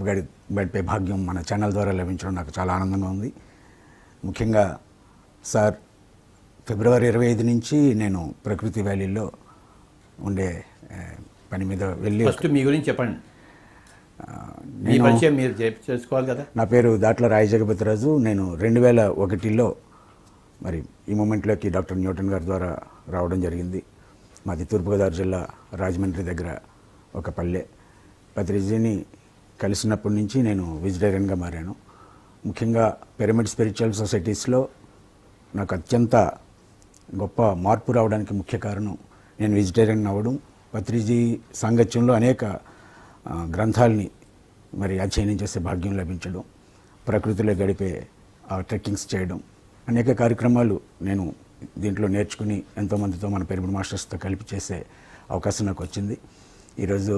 గడిపే భాగ్యం మన ఛానల్ ద్వారా లభించడం నాకు చాలా ఆనందంగా ఉంది. ముఖ్యంగా సార్ ఫిబ్రవరి 25 నుంచి నేను ప్రకృతి వ్యాలీలో ఉండే పని మీద వెళ్ళి ఫస్ట్ మీ గురించి చెప్పండి. మీ పరిచయం మీరు చేసుకోవాలి కదా. నా పేరు దాట్ల రాయ జగపతిరాజు. నేను 2001లో మరి ఈ మూమెంట్లోకి డాక్టర్ న్యూటన్ గారి ద్వారా రావడం జరిగింది. మాది తూర్పుగోదావరి జిల్లా రాజమండ్రి దగ్గర ఒక పల్లె. పత్రిజీని కలిసినప్పటి నుంచి నేను వెజిటేరియన్గా మారాను. ముఖ్యంగా పిరమిడ్ స్పిరిచువల్ సొసైటీస్లో నాకు అత్యంత గొప్ప మార్పు రావడానికి ముఖ్య కారణం నేను వెజిటేరియన్ అవ్వడం, పత్రిజీ సాంగత్యంలో అనేక గ్రంథాలని మరి అధ్యయనం చేసే భాగ్యం లభించడం, ప్రకృతిలో గడిపే ట్రెక్కింగ్స్ చేయడం, అనేక కార్యక్రమాలు నేను దీంట్లో నేర్చుకుని ఎంతోమందితో మన పిరమిడ్ మాస్టర్స్తో కలిపి చేసే అవకాశం నాకు వచ్చింది. ఈరోజు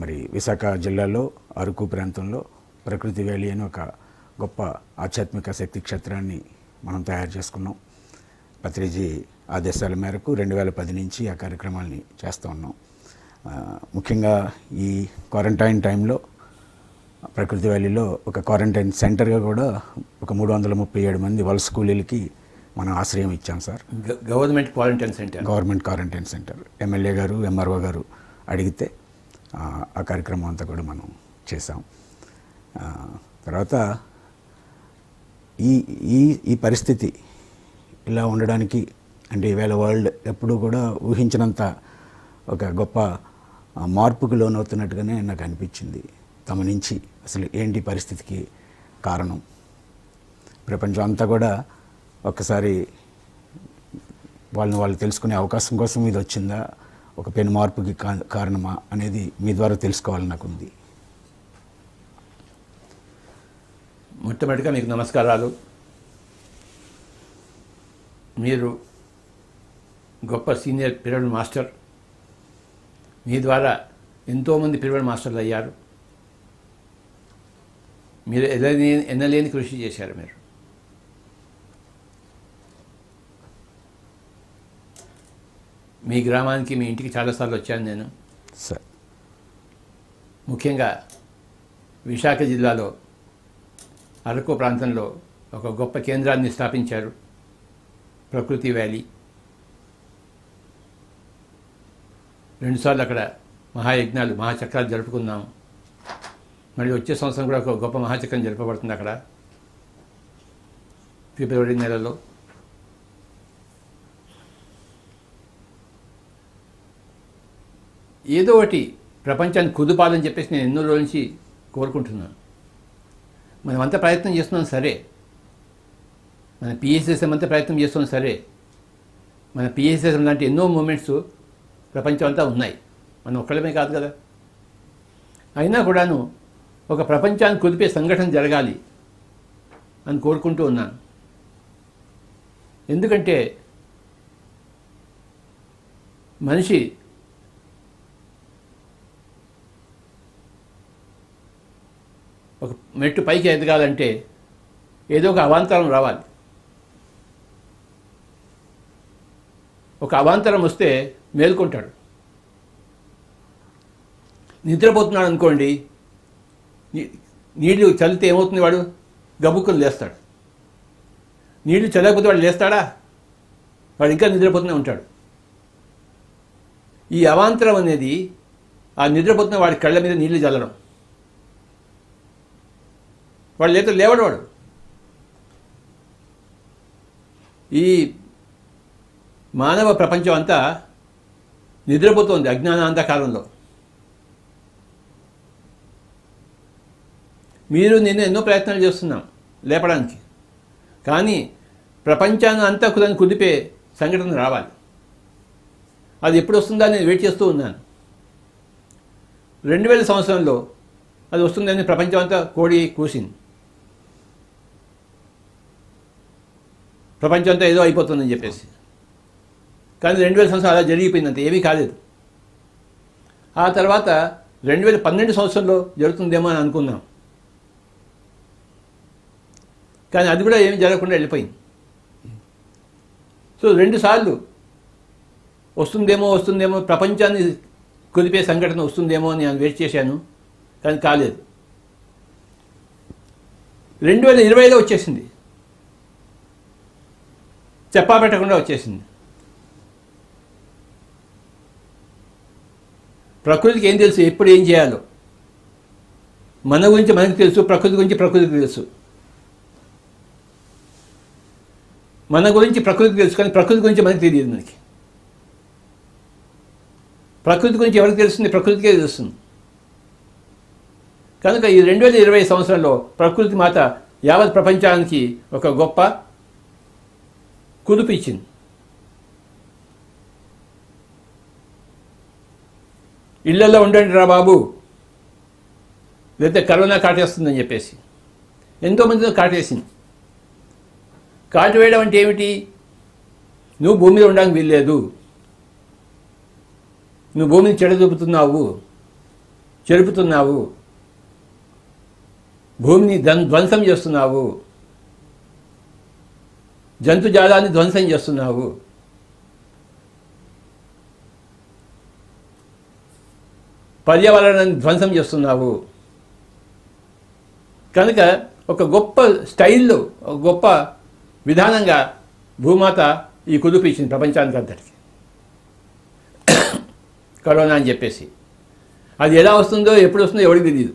మరి విశాఖ జిల్లాలో అరకు ప్రాంతంలో ప్రకృతి వ్యాలీ అని ఒక గొప్ప ఆధ్యాత్మిక శక్తి క్షేత్రాన్ని మనం తయారు చేసుకున్నాం. పత్రిజీ ఆదేశాల మేరకు 2010 నుంచి ఆ కార్యక్రమాల్ని చేస్తూ ఉన్నాం. ముఖ్యంగా ఈ క్వారంటైన్ టైంలో ప్రకృతి వ్యాలీలో ఒక క్వారంటైన్ సెంటర్గా కూడా ఒక 337 మంది వలస కూలీలకి మనం ఆశ్రయం ఇచ్చాం sir. Government quarantine centre MLA గారు, ఎంఆర్ఓ గారు అడిగితే ఆ కార్యక్రమం అంతా కూడా మనం చేసాం. తర్వాత ఈ పరిస్థితి ఇలా ఉండడానికి అంటే ఈవేళ వరల్డ్ ఎప్పుడూ కూడా ఊహించినంత ఒక గొప్ప మార్పుకు లోనవుతున్నట్టుగానే నాకు అనిపించింది. తమ నుంచి అసలు ఏంటి పరిస్థితికి కారణం, ప్రపంచం అంతా కూడా ఒక్కసారి వాళ్ళు తెలుసుకునే అవకాశం కోసం ఇది వచ్చిందా, ఒక పెను మార్పుకి కారణమా అనేది మీ ద్వారా తెలుసుకోవాలని నాకు ఉంది. మొట్టమొదటిగా మీకు నమస్కారాలు. మీరు గొప్ప సీనియర్ పిరమిడ్ మాస్టర్. మీ ద్వారా ఎంతోమంది పిరమిడ్ మాస్టర్లు అయ్యారు. మీరు ఎన్నలేని కృషి చేశారు. మీరు మీ గ్రామానికి, మీ ఇంటికి చాలాసార్లు వచ్చాను నేను. సార్ ముఖ్యంగా విశాఖ జిల్లాలో అరకు ప్రాంతంలో ఒక గొప్ప కేంద్రాన్ని స్థాపించారు, ప్రకృతి వ్యాలీ. 2 సార్లు అక్కడ మహాయజ్ఞాలు, మహాచక్రాలు జరుపుకున్నాము. మళ్ళీ వచ్చే సంవత్సరం కూడా ఒక గొప్ప మహాచక్రం జరపబడుతుంది అక్కడ ఫిబ్రవరి నెలలో. ఏదో ఒకటి ప్రపంచాన్ని కుదుపాలని చెప్పేసి నేను ఎన్నో రోజుల నుంచి కోరుకుంటున్నాను. మనమంతా ప్రయత్నం చేస్తున్నాం సరే, మన పిఎస్ఎస్ఎం అంతా ప్రయత్నం చేస్తున్నాం సరే, మన పిఎస్ఎస్ఎం లాంటి ఎన్నో మూమెంట్స్ ప్రపంచం అంతా ఉన్నాయి, మనం ఒక్కళ్ళమే కాదు కదా. అయినా కూడాను ఒక ప్రపంచాన్ని కుదిపే సంఘటన జరగాలి అని కోరుకుంటూ ఉన్నాను. ఎందుకంటే మనిషి ఒక మెట్టు పైకి ఎదగాలంటే ఏదో ఒక అవాంతరం రావాలి. ఒక అవాంతరం వస్తే మేల్కొంటాడు. నిద్రపోతున్నాడు అనుకోండి, నీళ్లు చల్లితే ఏమవుతుంది, వాడు గబుక్కులు లేస్తాడు. నీళ్లు చల్లకపోతే వాడు లేస్తాడా? వాడు ఇంకా నిద్రపోతూనే ఉంటాడు. ఈ అవాంతరం అనేది ఆ నిద్రపోతున్న వాడి కళ్ళ మీద నీళ్లు చల్లడం. వాడు లేవడు. వాడు ఈ మానవ ప్రపంచం అంతా నిద్రపోతుంది అజ్ఞానాంధకారంలో. మీరు నేను ఎన్నో ప్రయత్నాలు చేస్తున్నాం లేపడానికి, కానీ ప్రపంచాన్ని అంతా కుదిపే సంఘటన రావాలి. అది ఎప్పుడు వస్తుందా నేను వెయిట్ చేస్తూ ఉన్నాను. 2000 సంవత్సరంలో అది వస్తుందని ప్రపంచం అంతా కోడి కూసింది. ప్రపంచం అంతా ఏదో అయిపోతుందని చెప్పేసి. కానీ 2000 సంవత్సరం అలా జరిగిపోయిందంటే ఏమీ కాలేదు. ఆ తర్వాత 2012 సంవత్సరంలో జరుగుతుందేమో అని అనుకున్నాం, కానీ అది కూడా ఏమీ జరగకుండా వెళ్ళిపోయింది. సో 2 సార్లు వస్తుందేమో ప్రపంచాన్ని కుదిపే సంఘటన వస్తుందేమో అని నేను వెయిట్ చేశాను, కానీ కాలేదు. 2020లో వచ్చేసింది, చెప్పా పెట్టకుండా వచ్చేసింది. ప్రకృతికి ఏం తెలుసు, ఎప్పుడు ఏం చేయాలో. మన గురించి మనకు తెలుసు, ప్రకృతి గురించి ప్రకృతికి తెలుసు. మన గురించి ప్రకృతికి తెలుసు, కానీ ప్రకృతి గురించి మనకు తెలియదు. మనకి ప్రకృతి గురించి ఎవరికి తెలుస్తుంది? ప్రకృతికే తెలుస్తుంది. కనుక ఈ 2020 సంవత్సరంలో ప్రకృతి మాత యావత్ ప్రపంచానికి ఒక గొప్ప కుదుపు ఇచ్చింది. ఇళ్లలో ఉండండి రా బాబు, లేకపోతే కరోనా కాటేస్తుందని చెప్పేసి ఎంతోమందితో కాటేసింది. కాటు వేయడం అంటే ఏమిటి? నువ్వు భూమి మీద ఉండడానికి వీల్లేదు, నువ్వు భూమిని చెరుపుతున్నావు, భూమిని ధ్వంసం చేస్తున్నావు, జంతుజాలాన్ని ధ్వంసం చేస్తున్నావు. పర్యావరణాన్ని ధ్వంసం చేస్తున్నావు. కనుక ఒక గొప్ప స్టైల్లో, ఒక గొప్ప విధానంగా భూమాత ఈ కుదుపు ఇచ్చింది ప్రపంచానికి అంతటికి. కరోనా అని చెప్పేసి అది ఎలా వస్తుందో ఎప్పుడు వస్తుందో ఎవరికి తెలియదు.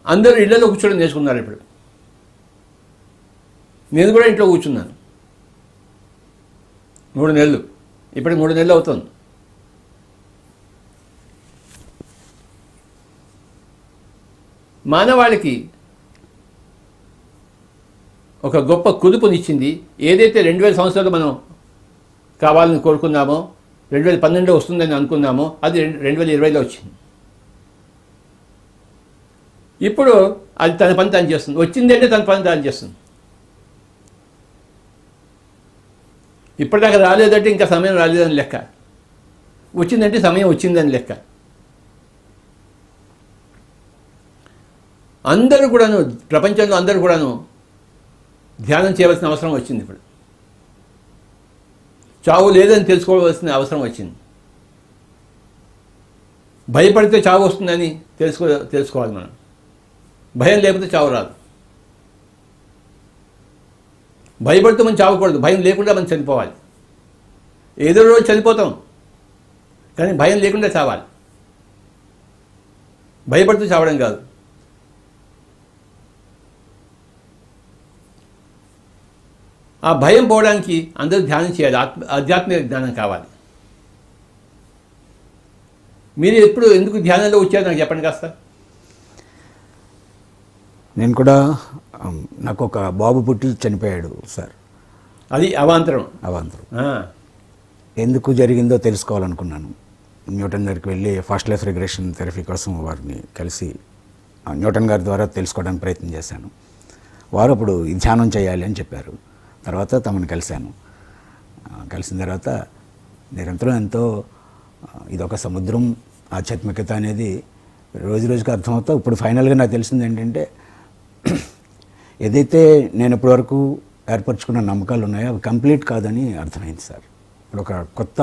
అందరూ ఇళ్లలో కూర్చోడం నేర్చుకున్నారు. ఇప్పుడు నేను కూడా ఇంట్లో కూర్చున్నాను 3 నెలలు, ఇప్పటికి 3 నెలలు అవుతుంది. మానవాళికి ఒక గొప్ప కుదుపునిచ్చింది. ఏదైతే 2000 సంవత్సరాలు మనం కావాలని కోరుకున్నామో, 2012 వస్తుందని అనుకున్నామో, అది 2020లో వచ్చింది. ఇప్పుడు అది తన పని తాను చేస్తుంది. వచ్చిందంటే తన పని తాను చేస్తుంది. ఇప్పటిదాకా రాలేదంటే ఇంకా సమయం రాలేదని లెక్క, వచ్చిందంటే సమయం వచ్చిందని లెక్క. అందరూ కూడాను, ప్రపంచంలో అందరూ కూడాను ధ్యానం చేయవలసిన అవసరం వచ్చింది. ఇప్పుడు చావు లేదని తెలుసుకోవాల్సిన అవసరం వచ్చింది. భయపడితే చావు వస్తుందని తెలుసుకోవాలి మనం. భయం లేకపోతే చావు రాదు. భయపడుతూ మనం చావకూడదు, భయం లేకుండా మనం చనిపోవాలి. ఏదో రోజు చనిపోతాం, కానీ భయం లేకుండా చావాలి. భయపడుతూ చావడం కాదు. ఆ భయం పోవడానికి అందరూ ధ్యానం చేయాలి. ఆధ్యాత్మిక జ్ఞానం కావాలి. మీరు ఎప్పుడు ఎందుకు ధ్యానంలో వచ్చారు నాకు చెప్పండి కాస్త. నేను కూడా నాకు ఒక బాబు పుట్టి చనిపోయాడు సార్. అది అవాంతరం. ఎందుకు జరిగిందో తెలుసుకోవాలనుకున్నాను. న్యూటన్ దగ్గరికి వెళ్ళి ఫస్ట్ లైఫ్ రిగ్రెషన్ థెరపీ కోసం వారిని కలిసి న్యూటన్ గారి ద్వారా తెలుసుకోవడానికి ప్రయత్నం చేశాను. వారు అప్పుడు ఈ ధ్యానం చేయాలి అని చెప్పారు. తర్వాత తమను కలిశాను. కలిసిన తర్వాత నిరంతరం ఎంతో ఇదొక సముద్రం, ఆధ్యాత్మికత అనేది రోజు రోజుకి అర్థమవుతా. ఇప్పుడు ఫైనల్గా నాకు తెలిసింది ఏంటంటే, ఏదైతే నేను ఇప్పటివరకు ఏర్పరచుకున్న నమ్మకాలు ఉన్నాయో అవి కంప్లీట్ కాదని అర్థమైంది సార్. ఇప్పుడు ఒక కొత్త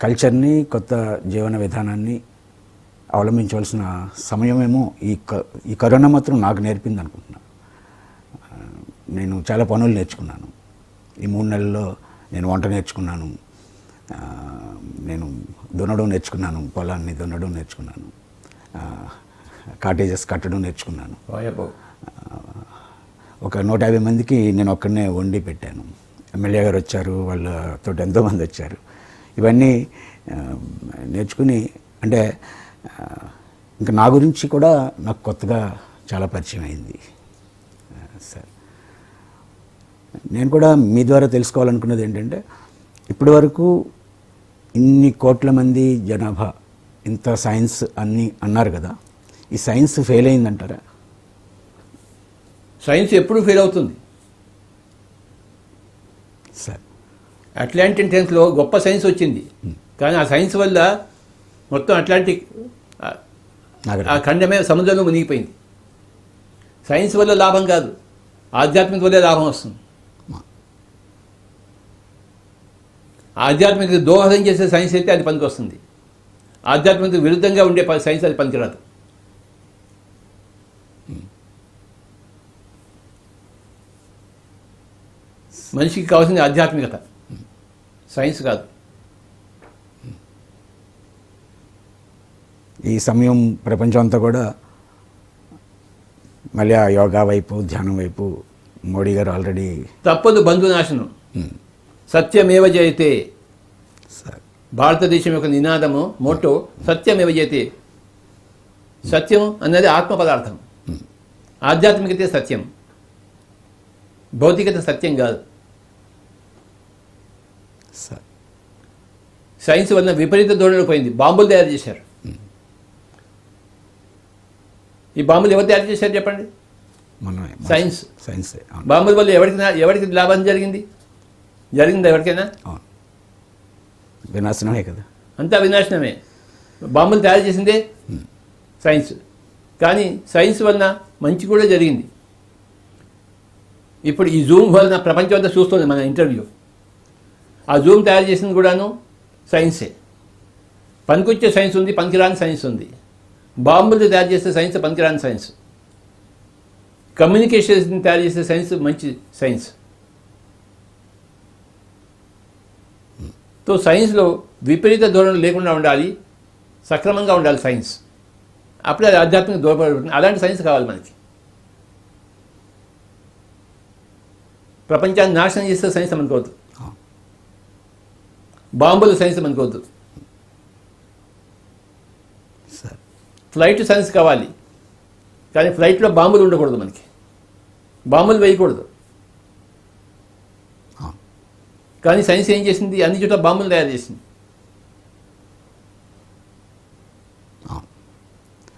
కల్చర్ని, కొత్త జీవన విధానాన్ని అవలంబించవలసిన సమయమేమో ఈ కరోనా మాత్రం నాకు నేర్పింది అనుకుంటున్నాను. నేను చాలా పనులు నేర్చుకున్నాను ఈ 3 నెలల్లో. నేను వంట నేర్చుకున్నాను, నేను దున్నడం నేర్చుకున్నాను, పొలాన్ని దున్నడం నేర్చుకున్నాను, కాటేజెస్ కట్టడం నేర్చుకున్నాను. ఒక 150 మందికి నేను ఒక్కడనే వండి పెట్టాను. ఎమ్మెల్యే గారు వచ్చారు, వాళ్ళతో ఎంతోమంది వచ్చారు. ఇవన్నీ నేర్చుకుని, అంటే ఇంకా నా గురించి కూడా నాకు కొత్తగా చాలా పరిచయం అయింది సార్. నేను కూడా మీ ద్వారా తెలుసుకోవాలనుకున్నది ఏంటంటే, ఇప్పటి వరకు ఇన్ని కోట్ల మంది జనాభా, ఇంత సైన్స్ అన్నీ అన్నారు కదా, ఈ సైన్స్ ఫెయిల్ అయిందంటారా? సైన్స్ ఎప్పుడు ఫెయిల్ అవుతుంది సార్. అట్లాంటిక్ టైమ్స్లో గొప్ప సైన్స్ వచ్చింది, కానీ ఆ సైన్స్ వల్ల మొత్తం అట్లాంటిక్ ఆ ఖండమే సముద్రంలో మునిగిపోయింది. సైన్స్ వల్ల లాభం కాదు, ఆధ్యాత్మిక వల్లే లాభం వస్తుంది. ఆధ్యాత్మిక దోహదం చేసే సైన్స్ అయితే అది పనికి వస్తుంది. ఆధ్యాత్మికతకు విరుద్ధంగా ఉండే సైన్స్ అది పనికిరాదు. మనిషికి కావాల్సింది ఆధ్యాత్మికత, సైన్స్ కాదు. ఈ సమయం ప్రపంచం అంతా కూడా మళ్ళీ ఆ యోగా వైపు, ధ్యానం వైపు మోడీ గారు ఆల్రెడీ తప్పదు బంధునాశనం, సత్యమేవ జయతే. సార్ భారతదేశం యొక్క నినాదము, మోటో సత్యమేవ జయతే. సత్యం అన్నది ఆత్మ పదార్థం, ఆధ్యాత్మికతే సత్యం, భౌతికత సత్యం కాదు. సార్ సైన్స్ వల్ల విపరీత ధోరణిలో పోయింది. బాంబులు తయారు చేశారు. ఈ బాంబులు ఎవరు తయారు చేశారు చెప్పండి? మనమే సైన్స్. సైన్సే. అవును. బాంబుల వల్ల ఎవరికి లాభం జరిగిందా ఎవరికైనా? అవును. వినాశనమే కదా. అంతా వినాశనమే. బాంబులు తయారు చేసిందే సైన్స్. కానీ సైన్స్ వలన మంచి కూడా జరిగింది. ఇప్పుడు ఈ జూమ్ వలన ప్రపంచం అంతా చూస్తుంది మన ఇంటర్వ్యూ. ఆ జూమ్ తయారు చేసింది కూడాను సైన్సే. పనికొచ్చే సైన్స్ ఉంది, పనికిరాని సైన్స్ ఉంది. బాంబులు తయారు చేసే సైన్స్ పనికిరాని సైన్స్. కమ్యూనికేషన్ తయారు చేసే సైన్స్ మంచి సైన్స్. తో సైన్స్లో విపరీత ధోరణి లేకుండా ఉండాలి, సక్రమంగా ఉండాలి సైన్స్. అప్పుడే అది ఆధ్యాత్మిక దూరపడుతుంది. అలాంటి సైన్స్ కావాలి మనకి. ప్రపంచాన్ని నాశనం చేసే సైన్స్ మనకోవద్దు, బాంబుల సైన్స్ మనకోవద్దు. సార్ ఫ్లైట్ సైన్స్ కావాలి, కానీ ఫ్లైట్లో బాంబులు ఉండకూడదు, మనకి బాంబులు వేయకూడదు. కానీ సైన్స్ ఏం చేసింది? అన్ని చోట్ల బాంబులు తయారు చేసింది.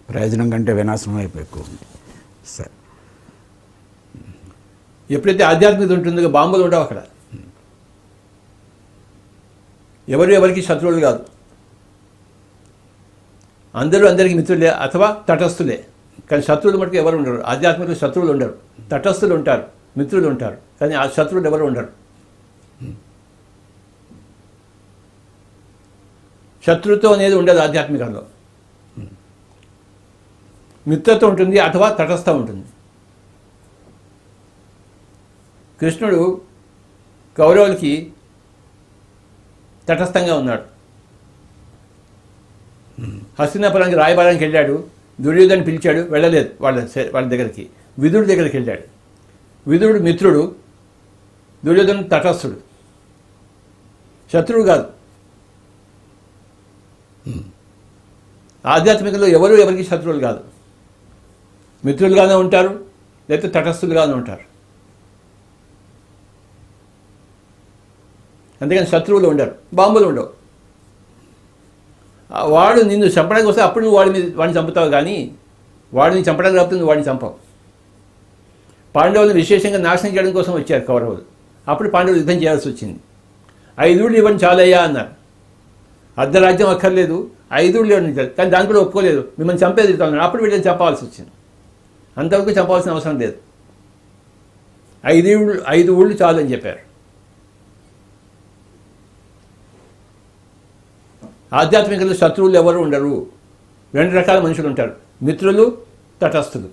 ప్రయోజనం కంటే వినాశనం వైపు ఎక్కువ ఉంది. సార్ ఎప్పుడైతే ఆధ్యాత్మికత ఉంటుందో బాంబులు ఉండవు అక్కడ. ఎవరికి శత్రువులు కాదు, అందరూ అందరికీ మిత్రులే అథవా తటస్థులే. కానీ శత్రువులు మటుకు ఎవరు ఉండరు. ఆధ్యాత్మిక శత్రువులు ఉండరు, తటస్థులు ఉంటారు, మిత్రులు ఉంటారు, కానీ ఆ శత్రువులు ఎవరు ఉండరు. శత్రుత్వం అనేది ఉండదు ఆధ్యాత్మికంలో. మిత్రత్వం ఉంటుంది అథవా తటస్థం ఉంటుంది. కృష్ణుడు కౌరవులకి తటస్థంగా ఉన్నాడు. హస్తినాపురానికి రాయబారానికి వెళ్ళాడు. దుర్యోధను పిలిచాడు, వెళ్ళలేదు వాళ్ళ దగ్గరికి. విదురుడి దగ్గరికి వెళ్ళాడు. విదురుడు మిత్రుడు, దుర్యోధను తటస్థుడు, శత్రువు కాదు. ఆధ్యాత్మికలో ఎవరికి శత్రువులు కాదు. మిత్రులుగానే ఉంటారు, లేకపోతే తటస్థులుగానే ఉంటారు. అంతేగాని శత్రువులు ఉండరు, బాంబులు ఉండవు. వాడు నిన్ను చంపడానికి వస్తే అప్పుడు నువ్వు వాడిని చంపుతావు, కానీ వాడిని చంపడానికి రాకపోతే నువ్వు వాడిని చంపవు. పాండవులను విశేషంగా నాశనం చేయడం కోసం వచ్చారు కౌరవులు. అప్పుడు పాండవులు యుద్ధం చేయాల్సి వచ్చింది. 5 ఊళ్ళు ఇవ్వండి చాలయ్యా అన్నారు. అర్ధరాజ్యం అక్కర్లేదు, 5 ఊళ్ళు ఇవ్వండి. కానీ దాని కూడా ఒప్పుకోలేదు. మిమ్మల్ని చంపేది అన్నారు. అప్పుడు వీళ్ళని చంపవలసి వచ్చింది. అంతవరకు చంపవలసిన అవసరం లేదు. 5 ఊళ్ళు చాలు అని చెప్పారు. ఆధ్యాత్మికలో శత్రువులు ఎవరు ఉండరు. 2 రకాల మనుషులు ఉంటారు, మిత్రులు, తటస్థులు.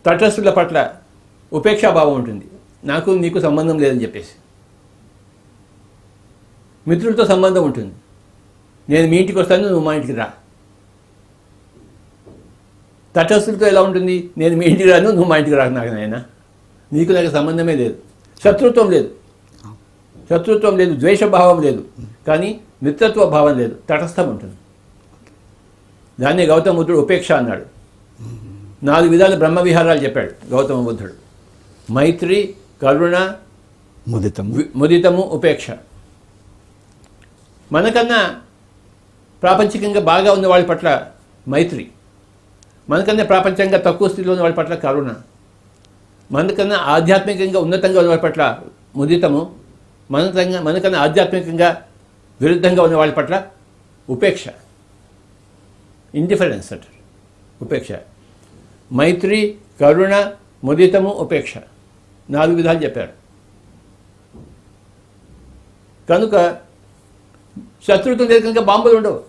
తటస్థుల పట్ల ఉపేక్షాభావం ఉంటుంది. నాకు నీకు సంబంధం లేదని చెప్పేసి. మిత్రులతో సంబంధం ఉంటుంది. నేను మీ ఇంటికి వస్తాను, నువ్వు మా ఇంటికి రా. తటస్థులతో ఎలా ఉంటుంది? నేను మీ ఇంటికి రాను, నువ్వు మా ఇంటికి రాకు. నాకు నాయన నీకు నాకు సంబంధమే లేదు. శత్రుత్వం లేదు, ద్వేషభావం లేదు, కానీ మిత్రత్వ భావం లేదు, తటస్థం ఉంటుంది. దాన్నే గౌతమ బుద్ధుడు ఉపేక్ష అన్నాడు. 4 విధాల బ్రహ్మ విహారాలు చెప్పాడు గౌతమ బుద్ధుడు. మైత్రి, కరుణ, ముదితము, ఉపేక్ష. మనకన్నా ప్రాపంచికంగా బాగా ఉన్న వాళ్ళ పట్ల మైత్రి, మనకన్నా ప్రాపంచంగా తక్కువ స్థితిలో ఉన్న వాళ్ళ పట్ల కరుణ, మనకన్నా ఆధ్యాత్మికంగా ఉన్నతంగా ఉన్న వాళ్ళ పట్ల ముదితము, మనకన్నా ఆధ్యాత్మికంగా విరుద్ధంగా ఉన్న వాళ్ళ పట్ల ఉపేక్ష, ఇండిఫరెన్స్ అంటారు. ఉపేక్ష, మైత్రి, కరుణ, ముదితము, ఉపేక్ష 4 విధాలు చెప్పారు. కనుక శత్రుత్వం లేదు కనుక బాంబులు ఉండవు.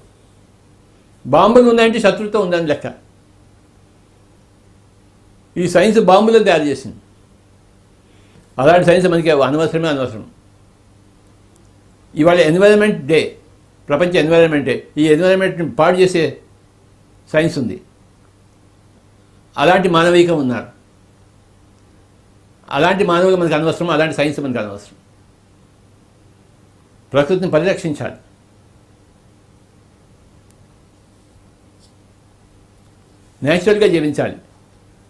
బాంబులు ఉన్నాయంటే శత్రుత్వం ఉందని లెక్క. ఈ సైన్స్ బాంబులను తయారు చేసింది. అలాంటి సైన్స్ మనకి అనవసరం. ఇవాళ ఎన్వైరన్మెంట్ డే, ప్రపంచ ఎన్వైరన్మెంట్ డే. ఈ ఎన్వైరన్మెంట్ని పాడు చేసే సైన్స్ ఉంది. అలాంటి మానవికం ఉన్నారు. అలాంటి మానవులు మనకు అనవసరం, అలాంటి సైన్స్ మనకు అనవసరం. ప్రకృతిని పరిరక్షించాలి. నేచురల్గా జీవించాలి,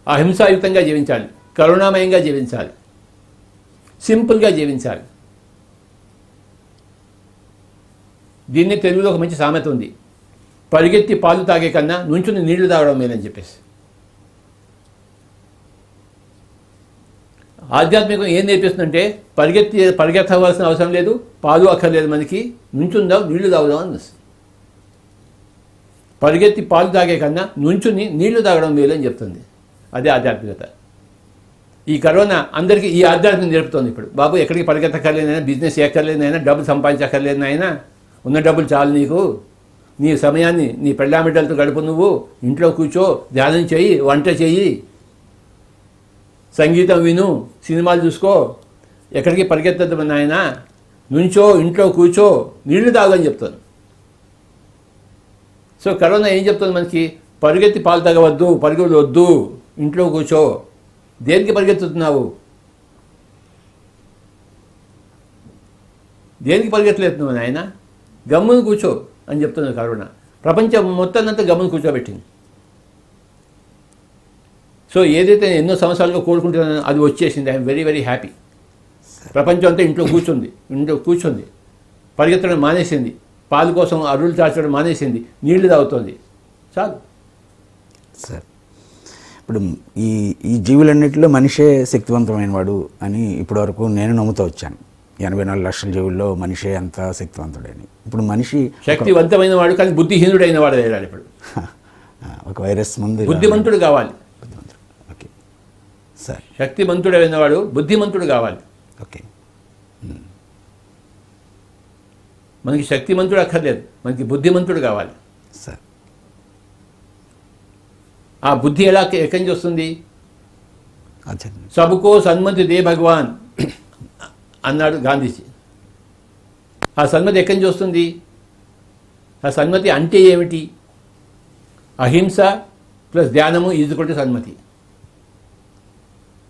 అహింసాయుక్తంగా జీవించాలి, కరుణామయంగా జీవించాలి, సింపుల్గా జీవించాలి. దీన్ని తెలుగులో ఒక మంచి సామెత ఉంది, పరిగెత్తి పాలు తాగే కన్నా నుంచుని నీళ్లు తాగడం మేలని చెప్పేసి. ఆధ్యాత్మికం ఏం నేర్పిస్తుందంటే పరిగెత్తవలసిన అవసరం లేదు, పాలు అక్కర్లేదు, మనకి నుంచుందాం నీళ్లు తాగుదాం అని. పరిగెత్తి పాలు తాగే కన్నా నుంచుని నీళ్లు తాగడం మేలు అని చెప్తుంది. అదే ఆధ్యాత్మికత. ఈ కరోనా అందరికీ ఈ ఆధ్యాత్మికత నేర్పుతుంది. ఇప్పుడు బాబు ఎక్కడికి పరిగెత్తక్కర్లేదైనా, బిజినెస్ చేయక్కర్లేదైనా, డబ్బులు సంపాదించక్కర్లేదైనా, ఉన్న డబ్బులు చాలు నీకు, నీ సమయాన్ని నీ పెళ్ళామిడ్డలతో గడుపు, నువ్వు ఇంట్లో కూర్చో, ధ్యానం చెయ్యి, వంట చెయ్యి, సంగీతం విను, సినిమాలు చూసుకో, ఎక్కడికి పరిగెత్తద్దు నాయన, నుంచో ఇంట్లో కూర్చో, నీళ్లు తాగని చెప్తాను. సో కరోనా ఏం చెప్తుంది మనకి? పరిగెత్తి పాలు తాగవద్దు, పరుగులు వద్దు, ఇంట్లో కూర్చో. దేనికి పరిగెత్తుతున్నావు? దేనికి పరిగెత్తలేస్తున్నావు నాయన? గమ్మును కూర్చో అని చెప్తుంది కరోనా. ప్రపంచం మొత్తాన్నంతా గమ్మును కూర్చోబెట్టింది. సో ఏదైతే ఎన్నో సంవత్సరాలుగా కోరుకుంటున్నానో అది వచ్చేసింది. I'm very very happy. ప్రపంచం అంతా ఇంట్లో కూర్చుంది, పరిగెత్తడం మానేసింది, పాలు కోసం అరువులు చాచడం మానేసింది, నీళ్లు తాగుతోంది. చాలు సార్. ఇప్పుడు ఈ జీవులన్నింటిలో మనిషే శక్తివంతమైన వాడు అని ఇప్పటివరకు నేను నమ్ముతూ వచ్చాను. 84 లక్షల జీవుల్లో మనిషే అంత శక్తివంతుడని. ఇప్పుడు మనిషి శక్తివంతమైన వాడు కానీ బుద్ధిహీనుడైన వాడు అయ్యాడు. ఇప్పుడు ఒక వైరస్ ముందు బుద్ధిమంతుడు కావాలి. Okay sir. శక్తిమంతుడైన వాడు బుద్ధిమంతుడు కావాలి. ఓకే. మనకి శక్తిమంతుడు అక్కర్లేదు, మనకి బుద్ధిమంతుడు కావాలి సార్. ఆ బుద్ధి ఎక్కడి నుంచి వస్తుంది? అచ్చా. సబుకో సన్మతి దే భగవాన్ అన్నాడు గాంధీజీ. ఆ సన్మతి ఎక్కడి నుంచి వస్తుంది? ఆ సన్మతి అంటే ఏమిటి? అహింస ప్లస్ ధ్యానము ఈజుకొట్టి సన్మతి.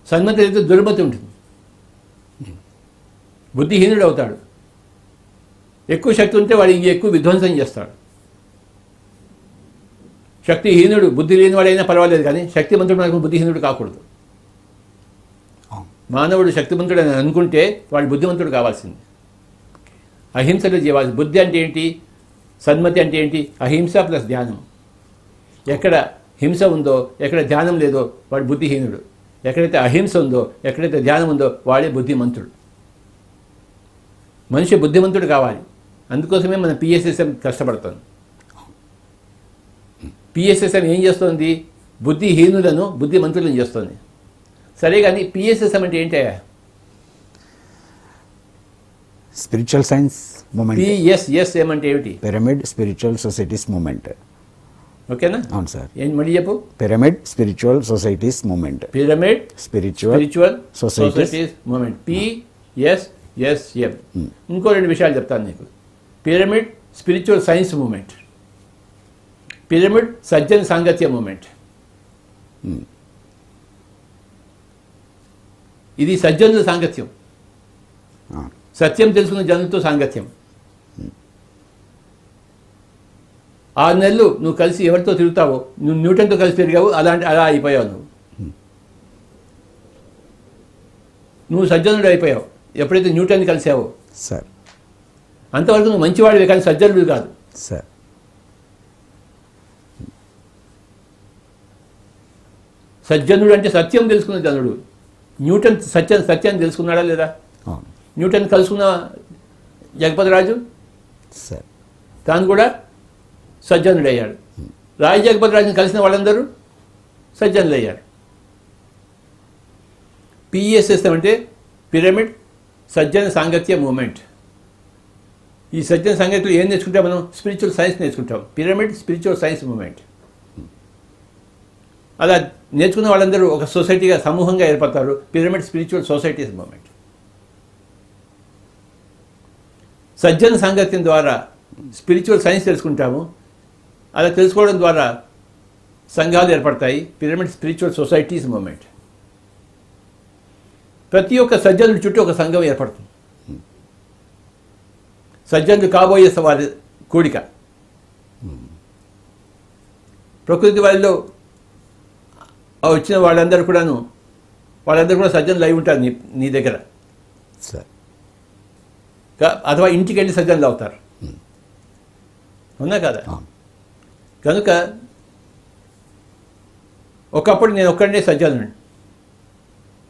సన్మతి అయితే దుర్మతి ఉంటుంది, బుద్ధిహీనుడు అవుతాడు. ఎక్కువ శక్తి ఉంటే వాడు ఎక్కువ విధ్వంసం చేస్తాడు. శక్తిహీనుడు బుద్ధి లేనివాడైనా పర్వాలేదు, కానీ శక్తిమంతుడు మనకు బుద్ధిహీనుడు కాకూడదు. మానవుడు శక్తిమంతుడు అని అనుకుంటే వాడు బుద్ధిమంతుడు కావాల్సింది. అహింసలో జీవాలి. బుద్ధి అంటే ఏంటి? సన్మతి అంటే ఏంటి? అహింస ప్లస్ ధ్యానం. ఎక్కడ హింస ఉందో, ఎక్కడ ధ్యానం లేదో వాడు బుద్ధిహీనుడు. ఎక్కడైతే అహింస ఉందో, ఎక్కడైతే ధ్యానం ఉందో వాడే బుద్ధిమంతుడు. మనిషి బుద్ధిమంతుడు కావాలి. అందుకోసమే మన పిఎస్ఎస్ఎం కష్టపడుతుంది. పిఎస్ఎస్ఎం ఏం చేస్తుంది? బుద్ధిహీనులను బుద్ధిమంతులను చేస్తుంది. సరే, కానీ పిఎస్ఎస్ఎం అంటే ఏంటయ్యా? Spiritual science moment. పిఎస్ఎస్ఎం అంటే ఏమిటి? Pyramid spiritual societies movement. ఓకేనా? అవును సార్. ఏం మళ్ళీ చెప్పు. Pyramid spiritual societies movement. Pyramid spiritual societies movement, PSSM. ఇంకో 2 విషయాలు చెప్తాను నీకు. Pyramid spiritual science movement, pyramid సజ్జన సాంగత్య మూమెంట్. ఇది సజ్జనుల సాంగత్యం. సత్యం తెలుసుకున్న జనులతో సాంగత్యం. 6 నెలలు నువ్వు కలిసి ఎవరితో తిరుగుతావో, నువ్వు న్యూటన్తో కలిసి తిరిగావు, అలా అయిపోయావు. నువ్వు సజ్జనుడు అయిపోయావు ఎప్పుడైతే న్యూటన్ కలిసావో. సార్, అంతవరకు నువ్వు మంచివాడివే, కానీ సజ్జనుడు కాదు. సార్, సజ్జనుడు అంటే సత్యం తెలుసుకున్న జనుడు. న్యూటన్ సత్యాన్ని తెలుసుకున్నాడా లేదా? న్యూటన్ కలుసుకున్న జగపతిరాజు సార్ తాను కూడా సజ్జనుడు అయ్యాడు. రాజు జగపతిరాజుని కలిసిన వాళ్ళందరూ సజ్జనులు అయ్యారు. పిఎస్ఎస్ అంటే పిరమిడ్ సజ్జన సాంగత్య మూమెంట్. ఈ సజ్జన సంగతులు ఏం నేర్చుకుంటాం మనం? స్పిరిచువల్ సైన్స్ నేర్చుకుంటాం. Pyramid spiritual science movement. అలా నేర్చుకున్న వాళ్ళందరూ ఒక సొసైటీగా సమూహంగా ఏర్పడతారు. Pyramid spiritual societies movement. సజ్జన సాంగత్యం ద్వారా స్పిరిచువల్ సైన్స్ తెలుసుకుంటాము. అలా తెలుసుకోవడం ద్వారా సంఘాలు ఏర్పడతాయి. Pyramid spiritual societies moment. ప్రతి ఒక్క సజ్జనుడి చుట్టూ ఒక సంఘం ఏర్పడుతుంది. సజ్జనుడు కాబోయే వారి కూడిక. ప్రకృతి వాళ్ళలో వచ్చిన వాళ్ళందరూ కూడా సజ్జనులు అయి ఉంటారు నీ దగ్గర. సార్ అథవా ఇంటికి వెళ్ళి సజ్జనులు అవుతారు. అవునా కదా? కనుక ఒకప్పుడు నేను ఒక్కడే సజ్జనుడిని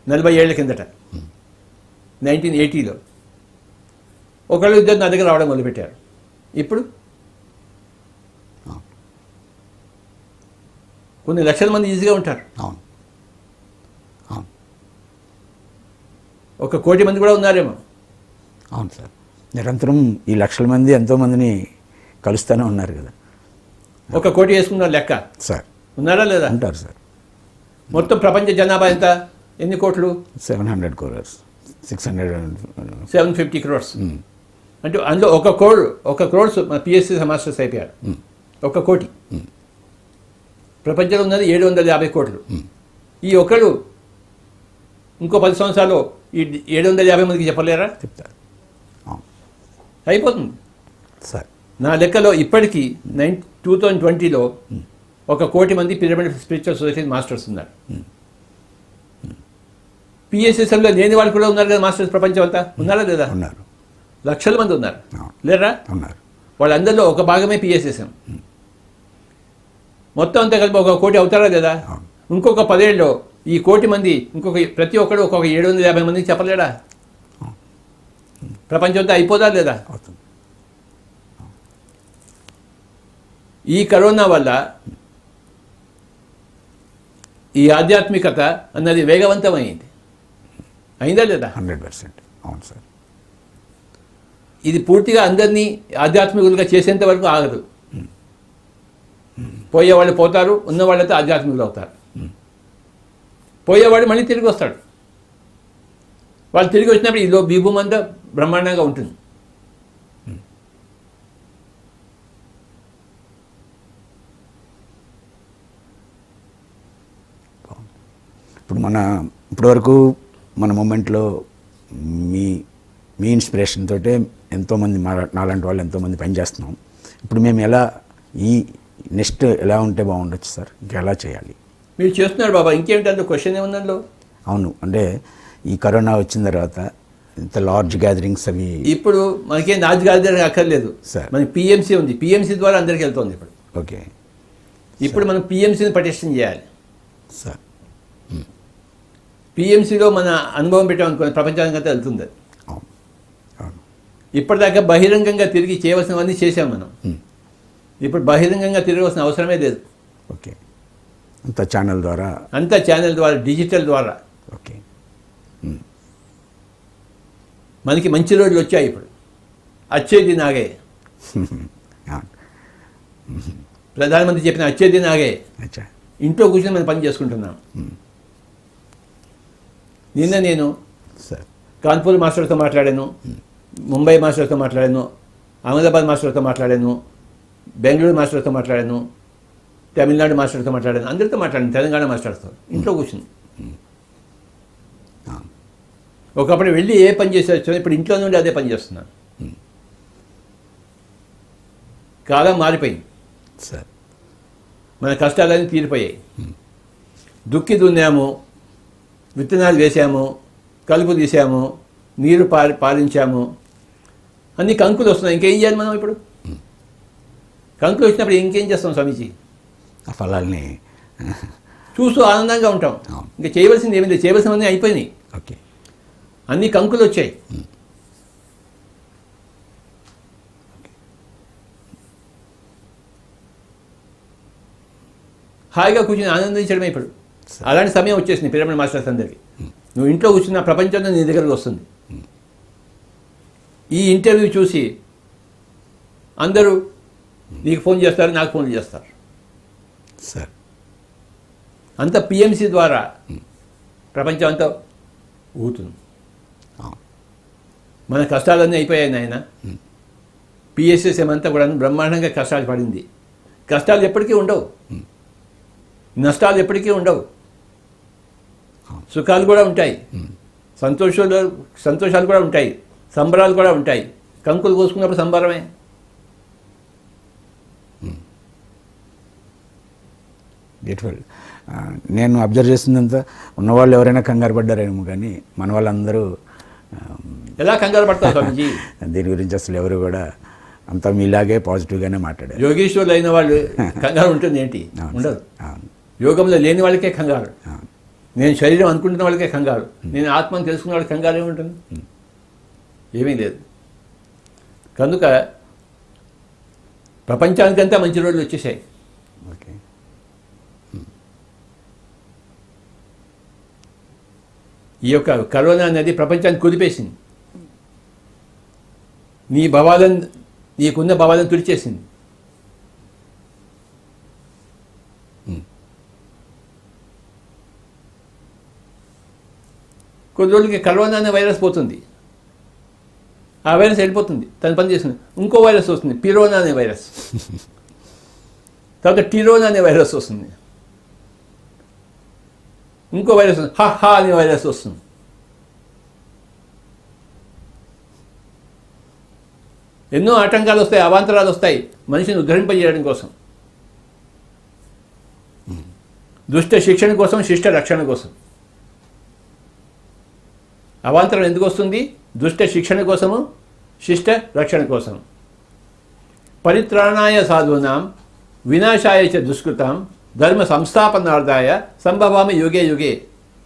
40 ఏళ్ల కిందట 1980లో. ఒకళ్ళు ఇద్దరు నా దగ్గర రావడం మొదలుపెట్టారు. ఇప్పుడు కొన్ని లక్షల మంది ఈజీగా ఉంటారు. అవును, అవును, 1 కోటి మంది కూడా ఉన్నారేమో. అవును సార్. నిరంతరం ఈ లక్షల మంది ఎంతోమందిని కలుస్తూనే ఉన్నారు కదా. 1 కోటి వేసుకున్నారు లెక్క. సార్ ఉన్నారా లేదా? ఉంటారు సార్. మొత్తం ప్రపంచ జనాభా ఎంత? ఎన్ని కోట్లు? 700 crores, 600 750 crores. అంటే అందులో 1 crores మన పిఎస్సి మాస్టర్స్ అయిపోయారు. 1 కోటి. ప్రపంచంలో ఉన్నది 750 కోట్లు. ఈ ఒకళ్ళు ఇంకో 10 సంవత్సరాలు ఈ 750 మందికి చెప్పలేరా? చెప్తారు. అయిపోతుంది సార్. నా లెక్కలో ఇప్పటికీ 2020లో 1 కోటి మంది పిరమిడ్ స్పిరిచువల్ సొసైటీ మాస్టర్స్ ఉన్నారు. పిఎస్ఎస్ఎంలో లేని వాళ్ళు కూడా ఉన్నారు కదా మాస్టర్స్. ప్రపంచం అంతా ఉన్నారా లేదా? ఉన్నారు. లక్షల మంది ఉన్నారు. లేరా? ఉన్నారు. వాళ్ళందరిలో ఒక భాగమే పిఎస్ఎస్ఎం. మొత్తం అంతా కలిపి 1 కోటి అవుతారా లేదా? ఇంకొక 10 ఏళ్ళలో ఈ 1 కోటి మంది ప్రతి ఒక్కడు ఒక్కొక్క 750 మందికి చెప్పలేడా? ప్రపంచం అంతా అయిపోదా లేదా? అవుతుంది. ఈ కరోనా వల్ల ఈ ఆధ్యాత్మికత అన్నది వేగవంతమైంది. అయిందా లేదా? 100%. అవును సార్. ఇది పూర్తిగా అందరినీ ఆధ్యాత్మికులుగా చేసేంత వరకు ఆగదు. పోయేవాళ్ళు పోతారు, ఉన్నవాళ్ళతో ఆధ్యాత్మికులు అవుతారు. పోయేవాడు మళ్ళీ తిరిగి వస్తాడు. వాళ్ళు తిరిగి వచ్చినప్పుడు ఇదో భూమి అంతా బ్రహ్మాండంగా ఉంటుంది. ఇప్పటివరకు మన మూమెంట్లో మీ ఇన్స్పిరేషన్ తోటే ఎంతోమంది నాలాంటి వాళ్ళు ఎంతోమంది పనిచేస్తున్నాం. ఇప్పుడు మేము ఈ నెక్స్ట్ ఎలా ఉంటే బాగుండొచ్చు సార్? ఇంకా ఎలా చేయాలి? మీరు చేస్తున్నారు బాబా, ఇంకేమిటి అందులో క్వశ్చన్ ఏముందంలో? అవును, అంటే ఈ కరోనా వచ్చిన తర్వాత ఇంత లార్జ్ గ్యాదరింగ్స్ అవి ఇప్పుడు మనకేం లార్జ్ గ్యాదరింగ్ అక్కర్లేదు సార్. మనకి పిఎంసీ ఉంది. పిఎంసీ ద్వారా అందరికి వెళ్తుంది ఇప్పుడు. ఓకే. ఇప్పుడు మనం పిఎంసీని పటిష్టం చేయాలి సార్. పిఎంసీలో మన అనుభవం పెట్టామనుకోండి ప్రపంచానికి అంతా వెళ్తుంది. అవును, అవును. ఇప్పటిదాకా బహిరంగంగా తిరిగి చేయవలసినవన్నీ చేసాం మనం. ఇప్పుడు బహిరంగంగా తిరగవలసిన అవసరమే లేదు. ఓకే. అంత ఛానల్ ద్వారా, డిజిటల్ ద్వారా. ఓకే. మనకి మంచి రోజులు వచ్చాయి ఇప్పుడు. వచ్చేది నాగే. ప్రధానమంత్రి చెప్పిన వచ్చేది నాగే. అచ్చా. ఇంట్లో కూర్చొని మనం పని చేసుకుంటున్నాం. నిన్న నేను సార్ కాన్పూర్ మాస్టర్తో మాట్లాడాను, ముంబై మాస్టర్తో మాట్లాడాను, అహ్మదాబాద్ మాస్టర్తో మాట్లాడాను, బెంగళూరు మాస్టర్తో మాట్లాడాను, తమిళనాడు మాస్టర్తో మాట్లాడాను, అందరితో మాట్లాడాను, తెలంగాణ మాస్టర్తో. ఇంట్లో కూర్చుని ఒకప్పుడు వెళ్ళి ఏ పని చేసేవచ్చు, ఇప్పుడు ఇంట్లో నుండి అదే పని చేస్తున్నాను. కాలం మారిపోయింది సార్. మన కష్టాలన్నీ తీరిపోయాయి. దుక్కి దున్నాము, విత్తనాలు వేసాము, కలుపు తీసాము, నీరు పారించాము, అన్ని కంకులు వస్తున్నాయి. ఇంకేం చేయాలి మనం ఇప్పుడు? కంకులు వచ్చినప్పుడు ఇంకేం చేస్తాం స్వామీజీ? ఆ ఫలాల్ని చూస్తూ ఆనందంగా ఉంటాం. ఇంకా చేయవలసింది ఏమి లేదు, చేయవలసినవన్నీ అయిపోయినాయి. ఓకే. అన్ని కంకులు వచ్చాయి. హాయిగా కూర్చొని ఆనందించడమే ఇప్పుడు. అలాంటి సమయం వచ్చేసింది పిరమిడ్ మాస్టర్స్ అందరికీ. నువ్వు ఇంట్లో కూర్చున్న ప్రపంచంలో నీ దగ్గరకు వస్తుంది. ఈ ఇంటర్వ్యూ చూసి అందరూ నీకు ఫోన్ చేస్తారు, నాకు ఫోన్ చేస్తారు. సార్ అంత పిఎంసి ద్వారా ప్రపంచం అంతా ఊగుతుంది. అవును. మన కష్టాలన్నీ అయిపోయాయి నాయన. పిఎస్ఎస్ఎం అంతా కూడా బ్రహ్మాండంగా కష్టాలు పడింది. కష్టాలు ఎప్పటికీ ఉండవు, నష్టాలు ఎప్పటికీ ఉండవు, సుఖాలు కూడా ఉంటాయి, సంతోషాలు కూడా ఉంటాయి, సంబరాలు కూడా ఉంటాయి. కంకులు కోసుకున్నప్పుడు సంబరమే. బ్యూటిఫుల్. నేను అబ్జర్వ్ చేస్తుందంతా ఉన్నవాళ్ళు ఎవరైనా కంగారు పడ్డారేమో, కానీ మన వాళ్ళందరూ ఎలా కంగారు పడతారు స్వామీజీ? దీని గురించి అసలు ఎవరు కూడా అంతా మీలాగే పాజిటివ్గానే మాట్లాడారు. యోగేశ్వర్లు అయిన వాళ్ళు కంగారు ఉంటుంది ఏంటి? ఉండదు. యోగంలో లేని వాళ్ళకే కంగారు. నేను శరీరం అనుకుంటున్న వాళ్ళకే కంగారు. నేను ఆత్మను తెలుసుకున్న వాళ్ళకి కంగారు ఏముంటుంది? ఏమీ లేదు. కనుక ప్రపంచానికంతా మంచి రోజులు వచ్చేసాయి. ఓకే. ఈ యొక్క కరోనా అనేది ప్రపంచాన్ని కుదిపేసింది. నీకున్న భావాలను తుడిచేసింది. కొద్ది రోజులకి కరోనా అనే వైరస్ పోతుంది. ఆ వైరస్ వెళ్ళిపోతుంది, తన పని చేస్తుంది. ఇంకో వైరస్ వస్తుంది, పిరోనా అనే వైరస్. తర్వాత టిరోనా అనే వైరస్ వస్తుంది. ఇంకో వైరస్ హా అనే వైరస్ వస్తుంది. ఎన్నో ఆటంకాలు వస్తాయి, అవాంతరాలు వస్తాయి మనిషిని ఉద్ధరింపజేయడం కోసం, దుష్ట శిక్షణ కోసం, శిష్ట రక్షణ కోసం. అవాంతరం ఎందుకు వస్తుంది? దుష్ట శిక్షణ కోసము, శిష్ట రక్షణ కోసం. పరిత్రాణాయ సాధూనాం వినాశాయ చ దుష్కృతాం ధర్మ సంస్థాపనార్థాయ సంభవామి యుగే యుగే.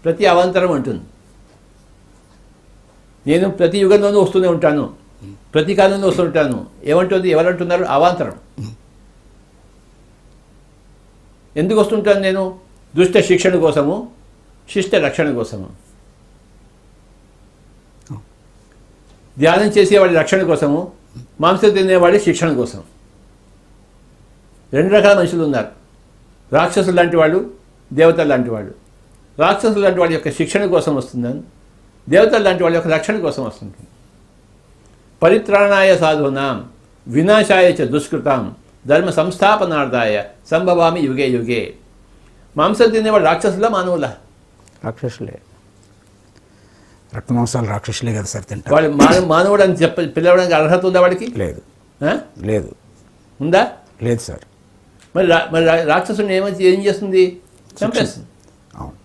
ప్రతి అవాంతరం అంటుంది. నేను ప్రతి యుగంలోనూ వస్తూనే ఉంటాను, ప్రతి కాలంలో వస్తుంటాను. ఏమంటుంది? ఎవరంటున్నారు? అవాంతరం. ఎందుకు వస్తుంటాను నేను? దుష్ట శిక్షణ కోసము, శిష్ట రక్షణ కోసము. ధ్యానం చేసేవాడి రక్షణ కోసము, మాంసం తినేవాడి శిక్షణ కోసం. రెండు రకాల మనుషులు ఉన్నారు. రాక్షసులు లాంటి వాళ్ళు, దేవతలు లాంటి వాళ్ళు. రాక్షసులు లాంటి వాళ్ళ యొక్క శిక్షణ కోసం వస్తుందని, దేవతలు లాంటి వాళ్ళ యొక్క రక్షణ కోసం వస్తుంటుంది. పరిత్రాణాయ సాధూనాం వినాశాయ చ దుష్కృతాం ధర్మ సంస్థాపనార్థాయ సంభవామి యుగే యుగే. మాంసం తినేవాడు రాక్షసులా, మానవులా? రాక్షసులే. రక్తమాంసాలు రాక్షసులే కదా సార్ తింటారు. వాడు మానవుడు అని పిలవడానికి అర్హత ఉందా వాడికి? లేదు. ఆ? లేదు. ఉందా? లేదు సార్. మరి రాక్షసుని ఏం చేస్తుంది? చంపేస్తుంది. అవును.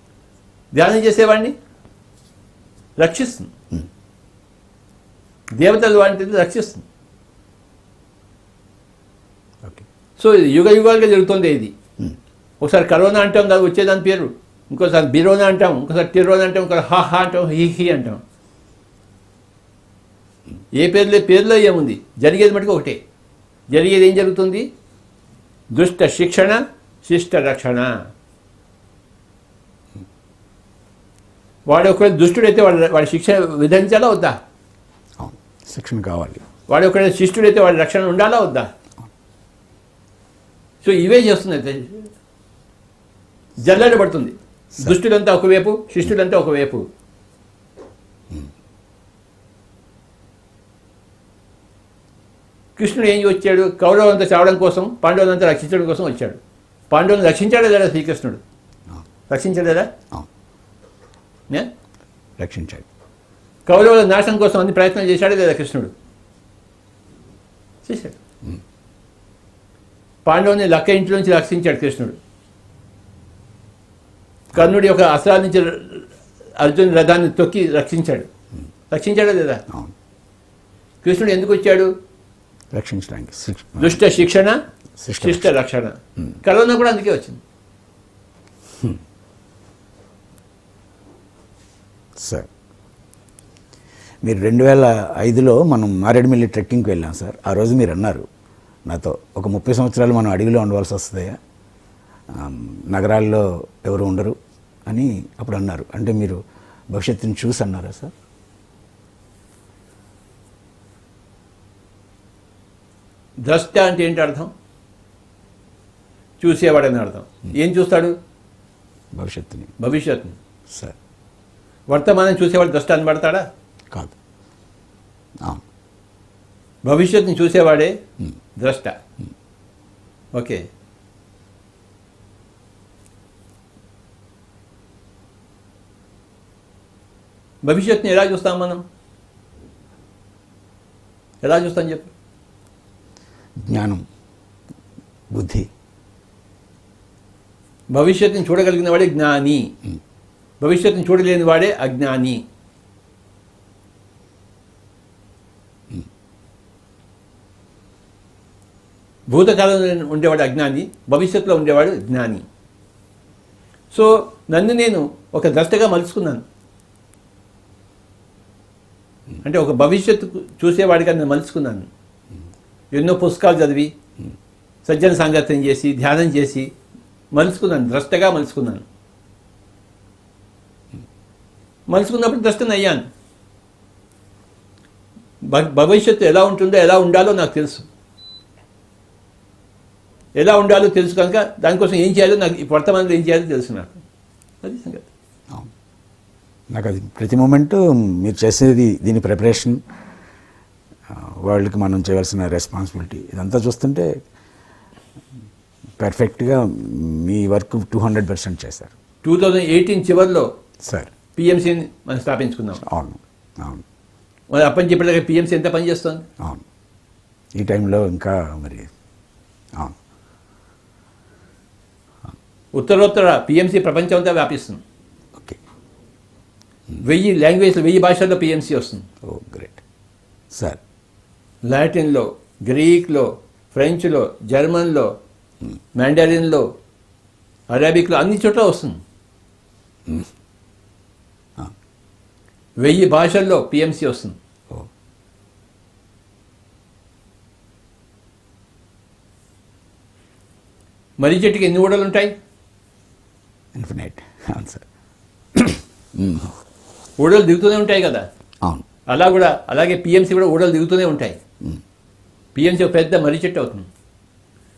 ధ్యానం చేసేవాడిని రక్షిస్తుంది. దేవతలు వాటిని రక్షిస్తుంది. ఓకే. సో యుగ యుగాలుగా జరుగుతుంది ఇది. ఒకసారి కరోనా అంటాం, దానికి వచ్చేదాని పేరు. ఇంకోసారి బిరోనా అంటాం, ఇంకోసారి టిరోనా అంటాం, ఇంకోసారి హా అంటాం, హీ అంటాం. ఏ పేరులో ఏముంది? జరిగేది మటుకు ఒకటే. జరిగేది ఏం జరుగుతుంది? దుష్ట శిక్షణ, శిష్ట రక్షణ. వాడు ఒకవేళ దుష్టుడైతే వాడి శిక్ష విధించాలా వద్దా? శిక్షణ కావాలి. వాడు ఒకవేళ శిష్టుడైతే వాడి రక్షణ ఉండాలా వద్దా? సో ఇవే చేస్తుంది. జల్లెడ పడుతుంది. దుష్టులంతా ఒకవైపు, శిష్టులంతా ఒకవైపు. కృష్ణుడు ఏం వచ్చాడు? కౌరవులంతా చావడం కోసం, పాండవులంతా రక్షించడం కోసం వచ్చాడు. పాండవులను రక్షించాడా లేదా శ్రీకృష్ణుడు? రక్షించలేదా? రక్షించాడు. కౌరవుల నాశనం కోసం అన్ని ప్రయత్నం చేశాడా లేదా కృష్ణుడు? చేశాడు. పాండవుని లక్క ఇంటి నుంచి రక్షించాడు కృష్ణుడు. కర్ణుడి యొక్క అస్త్రాల నుంచి అర్జున్ రథాన్ని తొక్కి రక్షించాడు. రక్షించాడా లేదా? కృష్ణుడు ఎందుకు వచ్చాడు? రక్షించడానికి. దుష్ట శిక్షణ, శిష్ట రక్షణ. కరోనా కూడా అందుకే వచ్చింది. సార్ మీరు 2005లో మనం మారేడుమిల్లి ట్రెక్కింగ్కి వెళ్ళాం సార్. ఆ రోజు మీరు అన్నారు నాతో, ఒక 30 సంవత్సరాలు మనం అడవిలో ఉండవలసి వస్తుందయ్యా, నగరాల్లో ఎవరు ఉండరు అని అప్పుడు అన్నారు. అంటే మీరు భవిష్యత్తుని చూసి అన్నారా సార్? ద్రష్ట అంటే ఏంటి అర్థం? చూసేవాడని అర్థం. ఏం చూస్తాడు? భవిష్యత్తుని. భవిష్యత్తుని. సార్. వర్తమానం చూసేవాడు ద్రష్ట అనబడతాడా? కాదు. అవును. భవిష్యత్తుని చూసేవాడే ద్రష్ట. ఓకే. భవిష్యత్తుని ఎలా చూస్తాం మనం? ఎలా చూస్తాం చెప్పు? జ్ఞానం, బుద్ధి. భవిష్యత్తుని చూడగలిగిన వాడే జ్ఞాని, భవిష్యత్తుని చూడలేని వాడే అజ్ఞాని. భూతకాలంలో ఉండేవాడు అజ్ఞాని, భవిష్యత్తులో ఉండేవాడు జ్ఞాని. సో నన్ను నేను ఒక ద్రష్టగా మలుచుకున్నాను. అంటే ఒక భవిష్యత్తు చూసేవాడిగా నేను మలుచుకున్నాను. ఎన్నో పుస్తకాలు చదివి, సజ్జన సాంగత్యం చేసి, ధ్యానం చేసి మలుచుకున్నాను, ద్రష్టగా మలుచుకున్నాను. మలుచుకున్నప్పుడు ద్రష్టను అయ్యాను. భవిష్యత్తు ఎలా ఉంటుందో, ఎలా ఉండాలో నాకు తెలుసు. ఎలా ఉండాలో తెలుసు కనుక దానికోసం ఏం చేయాలో నాకు, ఈ వర్తమానంలో ఏం చేయాలో తెలుసు నాకు. అది సంగతి. నాకు అది ప్రతి మూమెంటు మీరు చేసేది, దీని ప్రిపరేషన్, వరల్డ్కి మనం చేయవలసిన రెస్పాన్సిబిలిటీ, ఇదంతా చూస్తుంటే పర్ఫెక్ట్గా మీ వర్క్ 200% చేశారు. 2018 చివరిలో సార్ పిఎంసీని మనం స్థాపించుకున్నాం. అవును. అవును. మరి అప్పని చెప్పేదాకా పిఎంసీ ఎంత పని చేస్తుంది? అవును. ఈ టైంలో ఇంకా మరి అవును. ఉత్తరోత్తర పిఎంసీ ప్రపంచం అంతా వ్యాపిస్తుంది. ఓకే. 1000 లాంగ్వేజ్లో, 1000 భాషల్లో పిఎంసీ వస్తుంది. ఓ గ్రేట్ సార్. లాటిన్లో, గ్రీక్లో, ఫ్రెంచ్లో, జర్మన్లో, మ్యాండరిన్లో, అరబిక్లో, అన్ని చోట్ల వస్తుంది. 1000 భాషల్లో పిఎంసీ వస్తుంది. ఓ మర్రి చెట్టుకి ఎన్ని ఊడలు ఉంటాయి? ఇన్ఫినైట్. అవును సార్. ఊడలు దిగుతూనే ఉంటాయి కదా. అవును. అలాగే పిఎంసీ కూడా ఊడలు దిగుతూనే ఉంటాయి. పిఎంసీ ఒక పెద్ద మర్రి చెట్టు అవుతుంది.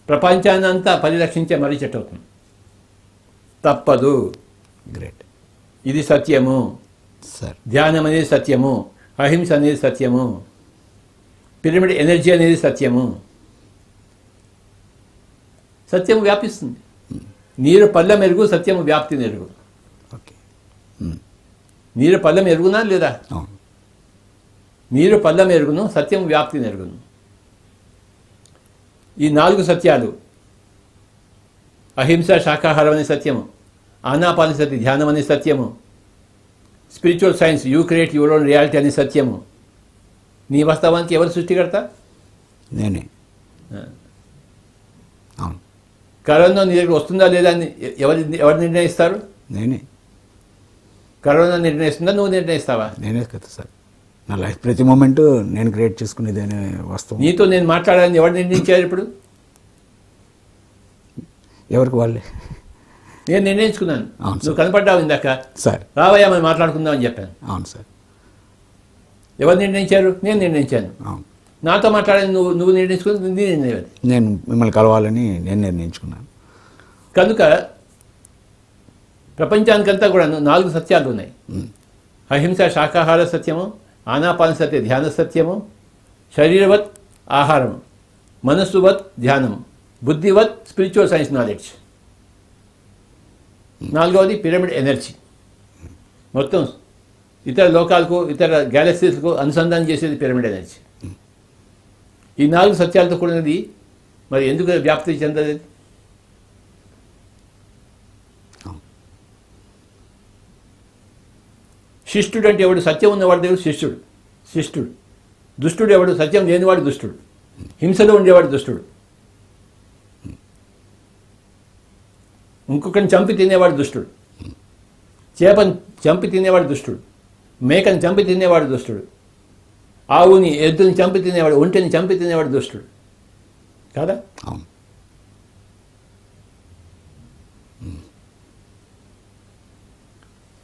ప్రపంచాన్ని అంతా పరిరక్షించే మర్రి చెట్టు అవుతుంది. తప్పదు. గ్రేట్. ఇది సత్యము. సార్. ధ్యానం అనేది సత్యము, అహింస అనేది సత్యము, పిరమిడ్ ఎనర్జీ అనేది సత్యము. సత్యము వ్యాపిస్తుంది. నీరు పళ్ళెం ఎరుగు, సత్యము వ్యాప్తి నెరుగు. ఓకే. నీరు పళ్ళెం ఎరుగునా లేదా? అవును. నీరు పళ్ళెం ఎరుగును, సత్యం వ్యాప్తి నెరుగును. ఈ 4 సత్యాలు, అహింస శాకాహారం అనే సత్యము, ఆనాపానసతి ధ్యానం అనే సత్యము, spiritual science you create your own reality అనే సత్యము. నీ వాస్తవానికి ఎవరు సృష్టికర్త? నేనే. అవును. కరోనా నీ దగ్గర వస్తుందా లేదా అని ఎవరు నిర్ణయిస్తారు? నేనే. కరోనా నిర్ణయిస్తుందా, నువ్వు నిర్ణయిస్తావా? నేనే కదా సార్. నా లైఫ్ ప్రతి మూమెంట్ నేను క్రియేట్ చేసుకునేదేనే వాస్తవం. నీతో నేను మాట్లాడాలని ఎవరు నిర్ణయించారు? ఇప్పుడు ఎవరికి వాళ్ళే. నేను నిర్ణయించుకున్నాను. అవును నువ్వు కనపడ్డావు ఇందాక, సార్. రావయ్యా మనం మాట్లాడుకుందాం అని చెప్పాను. అవును సార్. ఎవరు నిర్ణయించారు? నేను నిర్ణయించాను. అవును. నాతో మాట్లాడాలని నువ్వు నిర్ణయించుకుని నీ నిర్ణయం. నేను మిమ్మల్ని కలవాలని నేను నిర్ణయించుకున్నాను. కనుక ప్రపంచానికంతా కూడా 4 సత్యాలు ఉన్నాయి. అహింస శాకాహార సత్యము, ఆనాపానసతి ధ్యాన సత్యము, శరీరవత్ ఆహారము, మనస్సువత్ ధ్యానము, బుద్ధివత్ స్పిరిచువల్ సైన్స్ నాలెడ్జ్. 4వది పిరమిడ్ ఎనర్జీ. మొత్తం ఇతర లోకాలకు, ఇతర గ్యాలక్సీస్కు అనుసంధానం చేసేది పిరమిడ్ ఎనర్జీ. ఈ 4 సత్యాలతో కూడినది. మరి ఎందుకు వ్యాప్తి చెందదు? శిష్టుడు అంటే ఎవడు? సత్యం ఉన్నవాడు దేవుడు శిష్టుడు. శిష్టుడు. దుష్టుడు ఎవడు? సత్యం లేనివాడు దుష్టుడు. హింసలో ఉండేవాడు దుష్టుడు. ఇంకొకరిని చంపి తినేవాడు దుష్టుడు. చేపని చంపి తినేవాడు దుష్టుడు. మేకని చంపి తినేవాడు దుష్టుడు. ఆవుని, ఎద్దుని చంపి తినేవాడు, ఒంటిని చంపి తినేవాడు దుష్టుడు కాదా? అవును.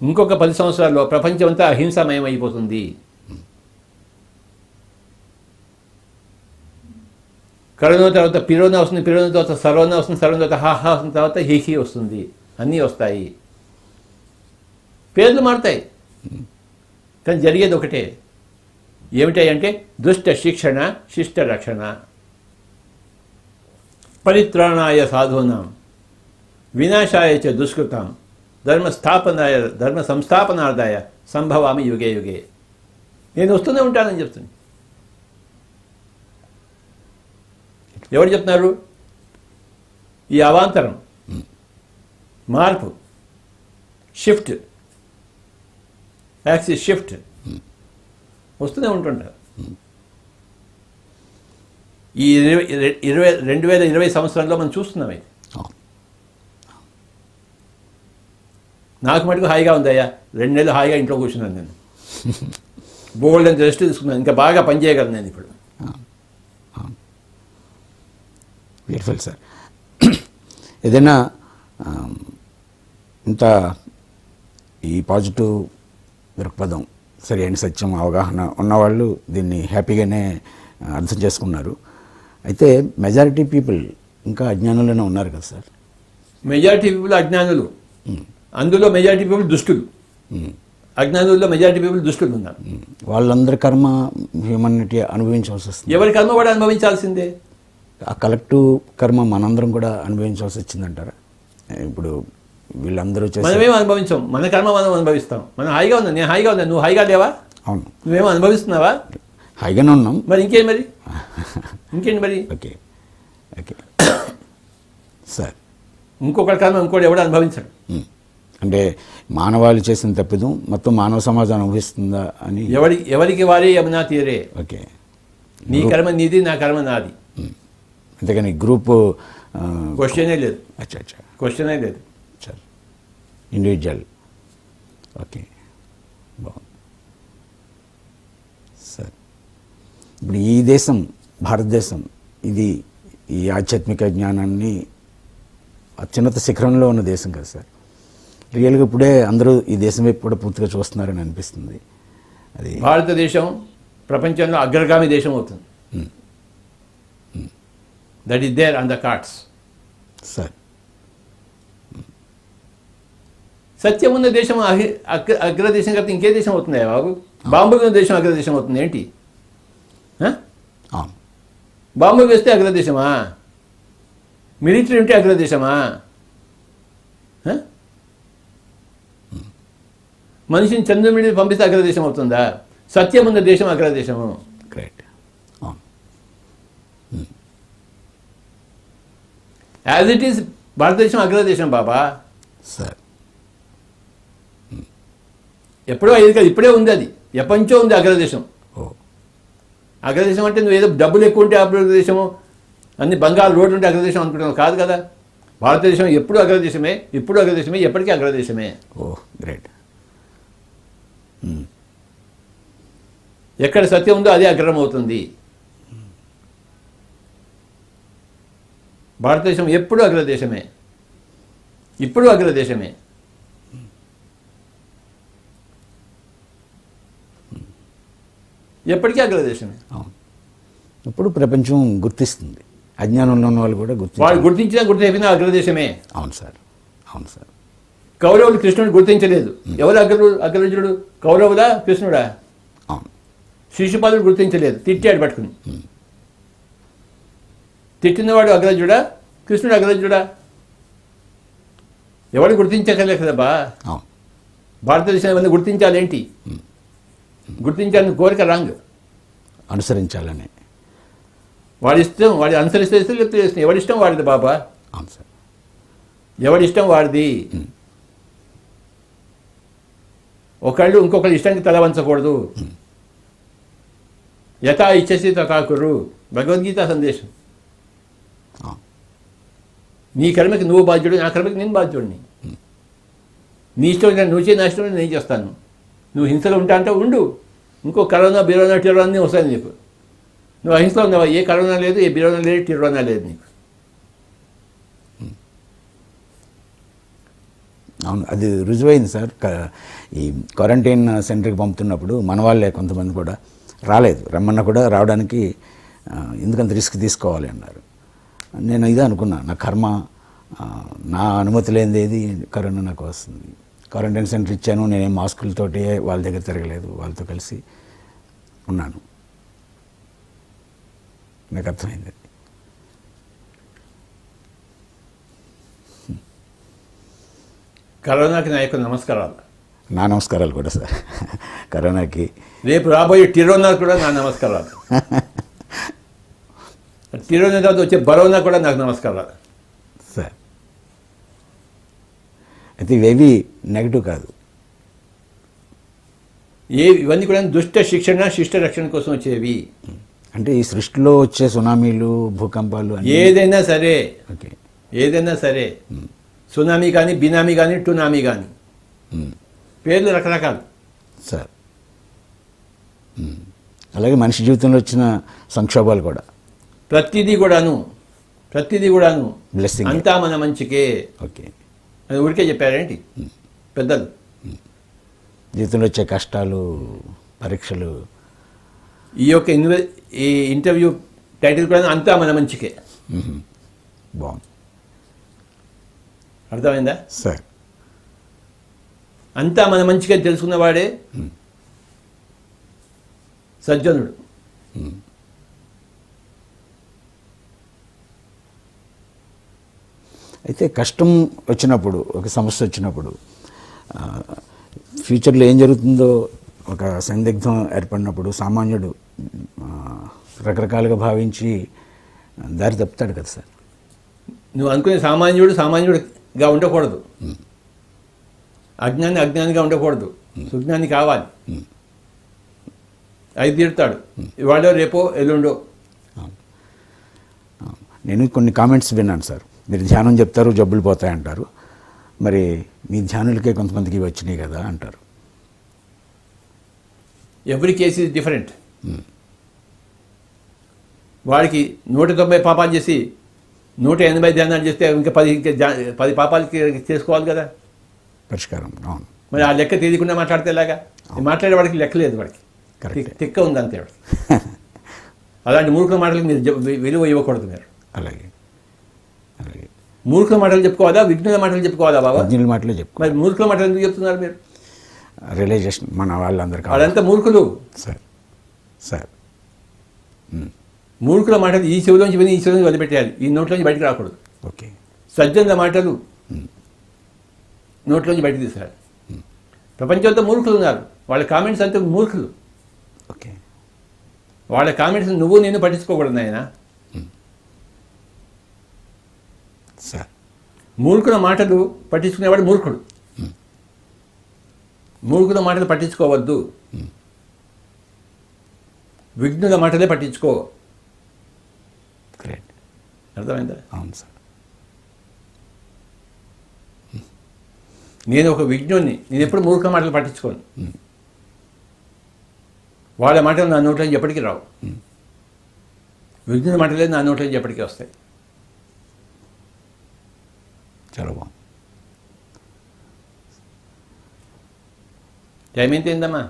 ఇంకొక 10 సంవత్సరాల్లో ప్రపంచం అంతా అహింసామయం అయిపోతుంది. కరోనా తర్వాత పిరోనా వస్తుంది, పిరోనా తర్వాత సరోనా వస్తుంది, సరోనా తర్వాత హాహా వస్తుంది, తర్వాత హీహీ వస్తుంది. అన్నీ వస్తాయి, పేర్లు మారుతాయి, కానీ జరిగేది ఒకటే. ఏమిటాయంటే దుష్ట శిక్షణ, శిష్ట రక్షణ. పరిత్రాణాయ సాధూనాం వినాశాయ చ దుష్కృతాం ధర్మ సంస్థాపనార్థాయ సంభవామి యుగే యుగే. నేను వస్తూనే ఉంటానని చెప్తుంది. ఎవరు చెప్తున్నారు? ఈ అవాంతరం, మార్పు, షిఫ్ట్, యాక్సిస్ షిఫ్ట్ వస్తూనే ఉంటుంటారు. ఈ 2020 సంవత్సరంలో మనం చూస్తున్నాం. ఇది నాకు మటుకు హాయిగా ఉందయ్యా. 2 నెలలు హాయిగా ఇంట్లో కూర్చున్నాను నేను. బోల్డ్ అంత రెస్ట్ తీసుకున్నాను. ఇంకా బాగా పనిచేయగలను నేను ఇప్పుడు. Beautiful sir. ఏదైనా ఇంత ఈ పాజిటివ్ దృక్పథం, సరి అయిన సత్యం, అవగాహన ఉన్నవాళ్ళు దీన్ని హ్యాపీగానే అర్థం చేసుకున్నారు. అయితే మెజారిటీ పీపుల్ ఇంకా అజ్ఞానంలోనే ఉన్నారు కదా సార్. మెజారిటీ పీపుల్ అజ్ఞానులు, అందులో మెజారిటీ పీపుల్ దుష్టులు. అజ్ఞానుల్లో మెజారిటీ పీపుల్ దుష్టులు ఉన్నారు. వాళ్ళందరి కర్మ హ్యూమనిటీ అనుభవించవలసి వస్తుంది. ఎవరి కర్మ కూడా అనుభవించాల్సిందే. ఆ కలెక్టివ్ కర్మ మనందరం కూడా అనుభవించవలసి వచ్చిందంటారా? ఇప్పుడు వీళ్ళందరూ మనమేం అనుభవించాం, మన కర్మ మనం అనుభవిస్తాం. మనం హాయిగా ఉన్నాం, నేను హాయిగా ఉన్నాను, నువ్వు హాయిగా లేవా? అవును. నువ్వేమో అనుభవిస్తున్నావా? హాయిగానే ఉన్నాం. మరి ఇంకేంటి మరి? మరి ఓకే ఓకే సార్. ఇంకొకటి కర్మ ఇంకోటి ఎవడు అనుభవించడు. అంటే మానవాళి చేసిన తప్పిదం మొత్తం మానవ సమాజం అనుభవిస్తుందా అని ఎవరికి వారే యమునా తీరే. ఓకే. నీ కర్మ నీది, నా కర్మ నాది. అంతేగాని గ్రూప్ క్వశ్చనే లేదు. అచ్చా అచ్చా, క్వశ్చనే లేదు సార్. ఇండివిజువల్. ఓకే, బాగుంది సార్. ఇప్పుడు ఈ దేశం, భారతదేశం, ఇది ఈ ఆధ్యాత్మిక జ్ఞానాన్ని అత్యున్నత శిఖరంలో ఉన్న దేశం కదా సార్. రియల్గా ఇప్పుడే అందరూ ఈ దేశం వైపు కూడా పూర్తిగా చూస్తున్నారని అనిపిస్తుంది. అది భారతదేశం ప్రపంచంలో అగ్రగామి దేశం అవుతుంది. That is there on the cards sir. సత్యం ఉన్న దేశం అగ్రదేశం కాబట్టి ఇంకే దేశం అవుతుందా బాబు? బాంబు ఉన్న దేశం అగ్రదేశం అవుతుంది ఏంటి? బాంబు వేస్తే అగ్రదేశమా? మిలిటరీ ఉంటే అగ్రదేశమా? మనిషిని చంద్రుడి మీద పంపిస్తే అగ్రదేశం అవుతుందా? సత్యం ఉన్న దేశం అగ్రదేశము. గ్రేట్. యాజ్ ఇట్ ఈస్ భారతదేశం అగ్రదేశం బాబా సార్. ఎప్పుడో అయ్యేది కాదు, ఇప్పుడే ఉంది. అది ఎప్పటించో ఉంది అగ్రదేశం. అగ్రదేశం అంటే నువ్వు ఏదో డబ్బులు ఎక్కువ ఉంటే అగ్రదేశము, అన్ని బంగారు రోడ్లు ఉంటే అగ్రదేశం అనుకుంటున్నావు కాదు కదా. భారతదేశం ఎప్పుడు అగ్రదేశమే, ఇప్పుడు అగ్రదేశమే, ఎప్పటికీ అగ్రదేశమే. ఓ గ్రేట్. ఎక్కడ సత్యం ఉందో అదే అగ్రం అవుతుంది. భారతదేశం ఎప్పుడు అగ్రదేశమే, ఇప్పుడు అగ్రదేశమే. ఎప్పటికీ అగ్రదేశమే. ఇప్పుడు ప్రపంచం గుర్తిస్తుంది. అజ్ఞానంలో ఉన్న వాళ్ళు కూడా వాళ్ళు గుర్తించినా గుర్తించినా అగ్రదేశమే. అవును సార్, అవును సార్. కౌరవులు కృష్ణుడు గుర్తించలేదు. ఎవరు అగ్రజుడు? కౌరవులా, కృష్ణుడా? అవును. శిశుపాలుడు గుర్తించలేదు, తిట్టాడు పట్టుకుని. తిట్టినవాడు అగ్రజుడా, కృష్ణుడు అగ్రజుడా? ఎవడు గుర్తించగలే కదబ్బా. భారతదేశం ఏమైనా గుర్తించాలేంటి? గుర్తించాలని కోరిక రాంగ్. అనుసరించాలని వాడి ఇష్టం, వాడి అనుసరిస్తే చేస్తుంది. ఎవడిష్టం వాడిది బాబా. అవును సార్. ఎవడిష్టం వాడిది. ఒకళ్ళు ఇంకొకళ్ళు ఇష్టానికి తల వంచకూడదు. యథా ఇచ్చసి తథా కురు, భగవద్గీత సందేశం. నీ కర్మకి నువ్వు బాధ్యుడు, నా కర్మకి నేను బాధ్యుడిని. నీ ఇష్టం నువ్వు చేయి, నా ఇష్టం నేను చేస్తాను. నువ్వు హింసలో ఉంటా అంటే ఉండు. ఇంకో కరోనా, బిరోనా, టిరోనా వస్తాయి నీకు. నువ్వు అహింసలో ఉన్నావా? ఏ కరోనా లేదు, ఏ బిరోనా లేదు, టిరోనా లేదు నీకు. అవును, అది రుజువైంది సార్. ఈ క్వారంటైన్ సెంటర్కి పంపుతున్నప్పుడు మన వాళ్ళే కొంతమంది కూడా రాలేదు. రమ్మన్నా కూడా రావడానికి ఎందుకంత రిస్క్ తీసుకోవాలి అన్నారు. నేను ఇదే అనుకున్నా, నా కర్మ, నా అనుమతి లేనిది ఏది కరోనా నాకు వస్తుంది. క్వారంటైన్ సెంటర్ ఇచ్చాను, నేనేం మాస్కులతోటి వాళ్ళ దగ్గర తిరగలేదు, వాళ్ళతో కలిసి ఉన్నాను. నాకు అర్థమైంది. కరోనాకి నా యొక్క నమస్కారాలు. నా నమస్కారాలు కూడా సార్. కరోనాకి రేపు రాబోయే టిరోనా కూడా నా నమస్కారాలు. టిరోనా తర్వాత వచ్చే బరోనా కూడా నాకు నమస్కారాలు సార్. అయితే ఇవేవి నెగిటివ్ కాదు, ఇవన్నీ కూడా దుష్ట శిక్షణ శిష్ట రక్షణ కోసం వచ్చేవి. అంటే ఈ సృష్టిలో వచ్చే సునామీలు, భూకంపాలు ఏదైనా సరే, ఓకే, ఏదైనా సరే, సునామీ కానీ, బినామీ కానీ, టునామీ కానీ, పేర్లు రకరకాలు సార్. అలాగే మనిషి జీవితంలో వచ్చిన సంక్షోభాలు కూడా, ప్రతిదీ కూడాను బ్లెస్సింగ్, అంతా మన మంచికే. ఓకే, అది ఊరికే చెప్పారేంటి పెద్దలు? జీవితంలో వచ్చే కష్టాలు, పరీక్షలు. ఈ యొక్క ఈ ఇంటర్వ్యూ టైటిల్ కూడా అంతా మన మంచికే. బాగుంది అర్థమైందా సార్. అంతా మన మంచిగా తెలుసుకున్నవాడే సజ్జనుడు. అయితే కష్టం వచ్చినప్పుడు, ఒక సమస్య వచ్చినప్పుడు, ఫ్యూచర్లో ఏం జరుగుతుందో ఒక సందిగ్ధం ఏర్పడినప్పుడు సామాన్యుడు రకరకాలుగా భావించి దారి తప్పుతాడు కదా సార్. నువ్వు అనుకునే సామాన్యుడిగా ఉండకూడదు, అజ్ఞానిగా ఉండకూడదు, సుజ్ఞాని కావాలి. అది తీరుతాడు ఇవాళో రేపో ఎల్లుండో. నేను కొన్ని కామెంట్స్ విన్నాను సార్. మీరు ధ్యానం చెప్తారు, జబ్బులు పోతాయంటారు, మరి మీ ధ్యానులకే కొంతమందికి వచ్చినాయి కదా అంటారు. Every case is different. వాడికి 190 పాపాలు చేసి 180 ధ్యానాలు చేస్తే ఇంకా 10 పాపాలకి చేసుకోవాలి కదా పరిష్కారం. అవును, మరి ఆ లెక్క తెలియకుండా మాట్లాడితే ఎలాగా? మాట్లాడే వాడికి లెక్క లేదు, వాడికి తిక్క ఉంది అంతే. వాడికి అలాంటి మూర్ఖుల మాటలకు మీరు విలువ ఇవ్వకూడదు. మీరు అలాగే అలాగే మూర్ఖుల మాటలు చెప్పుకోవాలా, విఘ్నుల మాటలు చెప్పుకోవాలా బాబా? విఘ్నుల మాటలు చెప్పుకో. మరి మూర్ఖుల మాటలు ఎందుకు చెప్తున్నారు మీరు? రియలైజేషన్ మన వాళ్ళందరికీ. వాళ్ళంతా మూర్ఖులు సార్. సార్, మూర్ఖుల మాటలు ఈ చెవిలోంచి విని ఈ చెవిలోంచి వదిలిపెట్టేయాలి, ఈ నోట్లోంచి బయటకు రాకూడదు. ఓకే, సజ్జనుల మాటలు నోట్లోంచి బయటకు తీసారు. ప్రపంచంతో మూర్ఖులు ఉన్నారు, వాళ్ళ కామెంట్స్ అంతా మూర్ఖులు. ఓకే, వాళ్ళ కామెంట్స్ నువ్వు నేను పట్టించుకోకూడదు ఆయన. సార్, మూర్ఖుల మాటలు పట్టించుకునేవాడు మూర్ఖుడు. మూర్ఖుల మాటలు పట్టించుకోవద్దు, విఘ్నుల మాటలే పట్టించుకో. గ్రేట్, అర్థమైందా? అవును సార్. నేను ఒక విఘ్నుడిని, నేను ఎప్పుడు మూర్ఖుల మాటలు పట్టించుకోను. వాళ్ళ మాటలు నా నోట్లోంచి ఎప్పటికీ రావు, విఘ్నుల మాటలే నా నోట్లోంచి ఎప్పటికీ వస్తాయి. చాలా బాగుంది. టైం ఎంత అయిందమ్మా?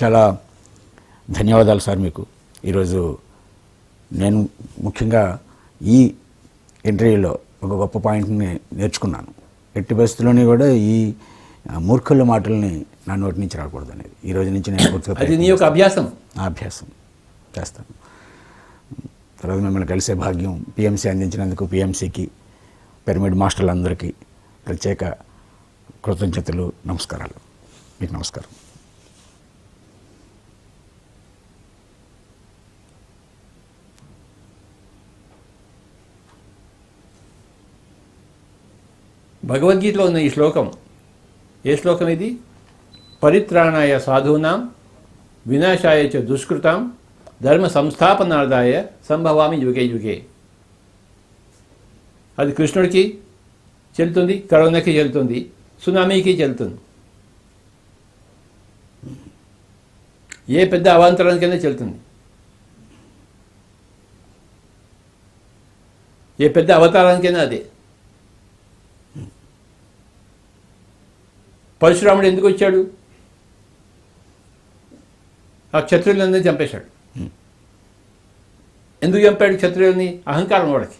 చాలా ధన్యవాదాలు సార్ మీకు. ఈరోజు నేను ముఖ్యంగా ఈ ఇంటర్వ్యూలో ఒక గొప్ప పాయింట్ని నేర్చుకున్నాను. ఎట్టి పరిస్థితుల్లోని కూడా ఈ మూర్ఖుల మాటల్ని నా నోటి నుంచి రాకూడదు అనేది ఈ రోజు నుంచి నేను పూర్తిగా అది నీ యొక్క అభ్యాసం. అభ్యాసం చేస్తాను. తర్వాత మిమ్మల్ని కలిసే భాగ్యం పిఎంసి అందించినందుకు పిఎంసికి, పిరమిడ్ మాస్టర్లందరికీ ప్రత్యేక కృతజ్ఞతలు, నమస్కారాలు. మీకు నమస్కారం. భగవద్గీతలో ఉన్న ఈ శ్లోకం, ఏ శ్లోకం ఇది? పరిత్రాణాయ సాధూనాం వినాశాయ చ దుష్కృతాం ధర్మ సంస్థాపనార్థాయ సంభవామి యుగే యుగే. అది కృష్ణుడికి చెల్లుతుంది, కరోనాకి చెల్లుతుంది, సునామీకి చెల్లుతుంది, ఏ పెద్ద అవాంతరానికైనా చెల్లుతుంది, ఏ పెద్ద అవతారానికైనా అదే. పరశురాముడు ఎందుకు వచ్చాడు? ఆ క్షత్రియులందరినీ చంపేశాడు. ఎందుకు చంపాడు క్షత్రియుల్ని? అహంకారం వాడికి.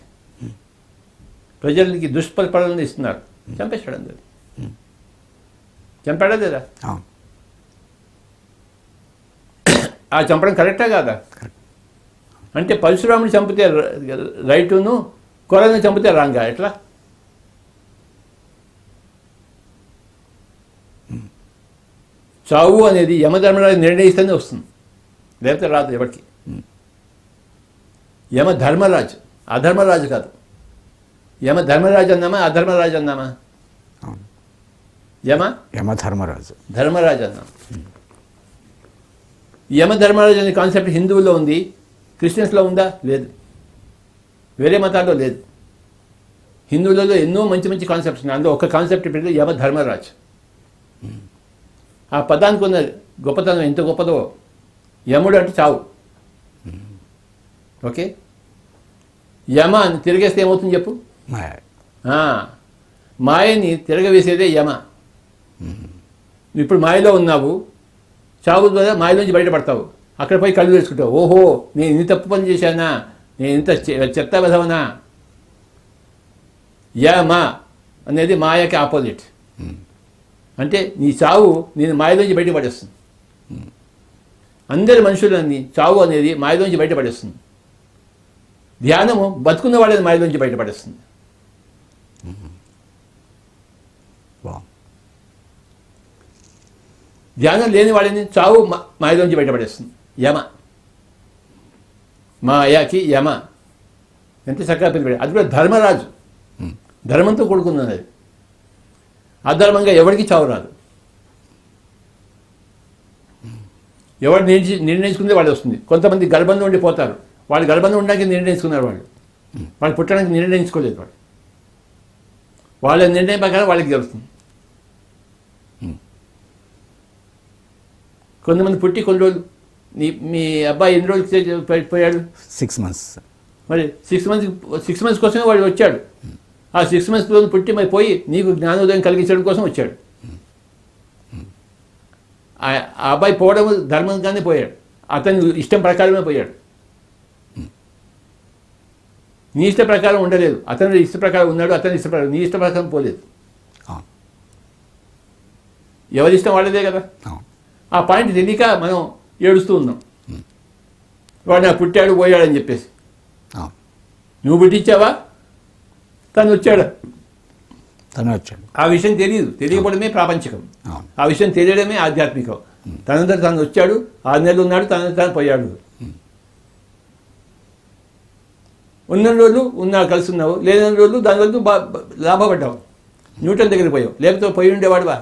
ప్రజలకి దుష్పరిపాలన ఇస్తున్నారు, చంపేశాడు అందరు. చంపాడా లేదా? ఆ చంపడం కరెక్టా కాదా? అంటే పరశురాముని చంపితే రైటును, కొరని చంపితే రాంగా? ఎట్లా? చావు అనేది యమధర్మరాజు నిర్ణయిస్తేనే వస్తుంది, లేకపోతే రాదు ఎవరికి. యమధర్మరాజు, అధర్మరాజు కాదు. యమధర్మరాజు అన్నామా, అధర్మరాజు అన్నామా? యమధర్మరాజు, ధర్మరాజు అన్నాం. యమధర్మరాజు అనే కాన్సెప్ట్ హిందువుల్లో ఉంది, క్రిస్టియన్స్లో ఉందా? లేదు. వేరే మతాల్లో లేదు. హిందువులలో ఎన్నో మంచి మంచి కాన్సెప్ట్స్ ఉన్నాయి. అందులో ఒక కాన్సెప్ట్ పేరు యమధర్మరాజు. ఆ పదానికి ఉన్న గొప్పతనం ఎంత గొప్పదో. యముడు అంటే చావు. ఓకే, యమ అని తిరిగేస్తే ఏమవుతుంది చెప్పు? మాయని తిరగవేసేదే యమ. ఇప్పుడు మాయలో ఉన్నావు, చావు ద్వారా మాయలోంచి బయటపడతావు. అక్కడ పోయి కళ్ళు వేసుకుంటావు, ఓహో నేను ఇంత తప్పు పని చేశానా, నేను ఇంత చెత్త విధవనా. యమ అనేది మాయకి ఆపోజిట్. అంటే నీ చావు నేను మాయలోంచి బయటపడేస్తుంది. అందరి మనుషులన్నీ చావు అనేది మాయలోంచి బయటపడేస్తుంది. ధ్యానము బతుకున్న వాళ్ళని మాయలోంచి బయటపడేస్తుంది. ధ్యానం లేని వాళ్ళని చావు మాయలోంచి బయటపడేస్తుంది. యమ, మాయకి యమ. ఎంత చక్కగా పిలిపాడు. అది కూడా ధర్మరాజు, ధర్మంతో కూడుకున్నది. అది అధర్మంగా ఎవరికి చావు రాదు. ఎవరు నిర్ణయించుకుంటే వాళ్ళు వస్తుంది. కొంతమంది గర్భంలో ఉండిపోతారు, వాళ్ళు గర్భంలో ఉండడానికి నిర్ణయించుకున్నారు. వాళ్ళు పుట్టడానికి నిర్ణయించుకోలేదు. వాళ్ళ నిర్ణయం ప్రకారం వాళ్ళకి జరుగుతుంది. కొంతమంది పుట్టి కొన్ని రోజులు, మీ అబ్బాయి ఎన్ని రోజులకి పోయాడు? 6 months. మరి 6 months కోసమే వాడు వచ్చాడు. ఆ 6 months పుట్టి మరి పోయి నీకు జ్ఞానోదయం కలిగించడం కోసం వచ్చాడు. ఆ అబ్బాయి పోవడం ధర్మంగానే పోయాడు, అతని ఇష్టం ప్రకారమే పోయాడు. నీ ఇష్ట ప్రకారం ఉండలేదు, అతని ఇష్ట ప్రకారం ఉన్నాడు. అతని ఇష్ట ప్రకారం, నీ ఇష్ట ప్రకారం పోలేదు. ఎవరి ఇష్టం వాళ్ళదే కదా. ఆ పాయింట్ తెలియక మనం ఏడుస్తూ ఉన్నాం, వాడు నాకు పుట్టాడు పోయాడని చెప్పేసి. నువ్వు పుట్టించావా? తను వచ్చాడు. ఆ విషయం తెలియదు. తెలియకపోవడమే ప్రాపంచికం. ఆ విషయం తెలియడమే ఆధ్యాత్మికం. తనందరూ తను వచ్చాడు, 6 నెలలు ఉన్నాడు, తనందరూ తను పోయాడు. ఉన్న రోజులు కలిసి ఉన్నావు, లేని రోజులు దానివల్ల లాభపడ్డావు. న్యూటన్ దగ్గరికి పోయావు, లేకపోతే పోయి ఉండేవాడువా?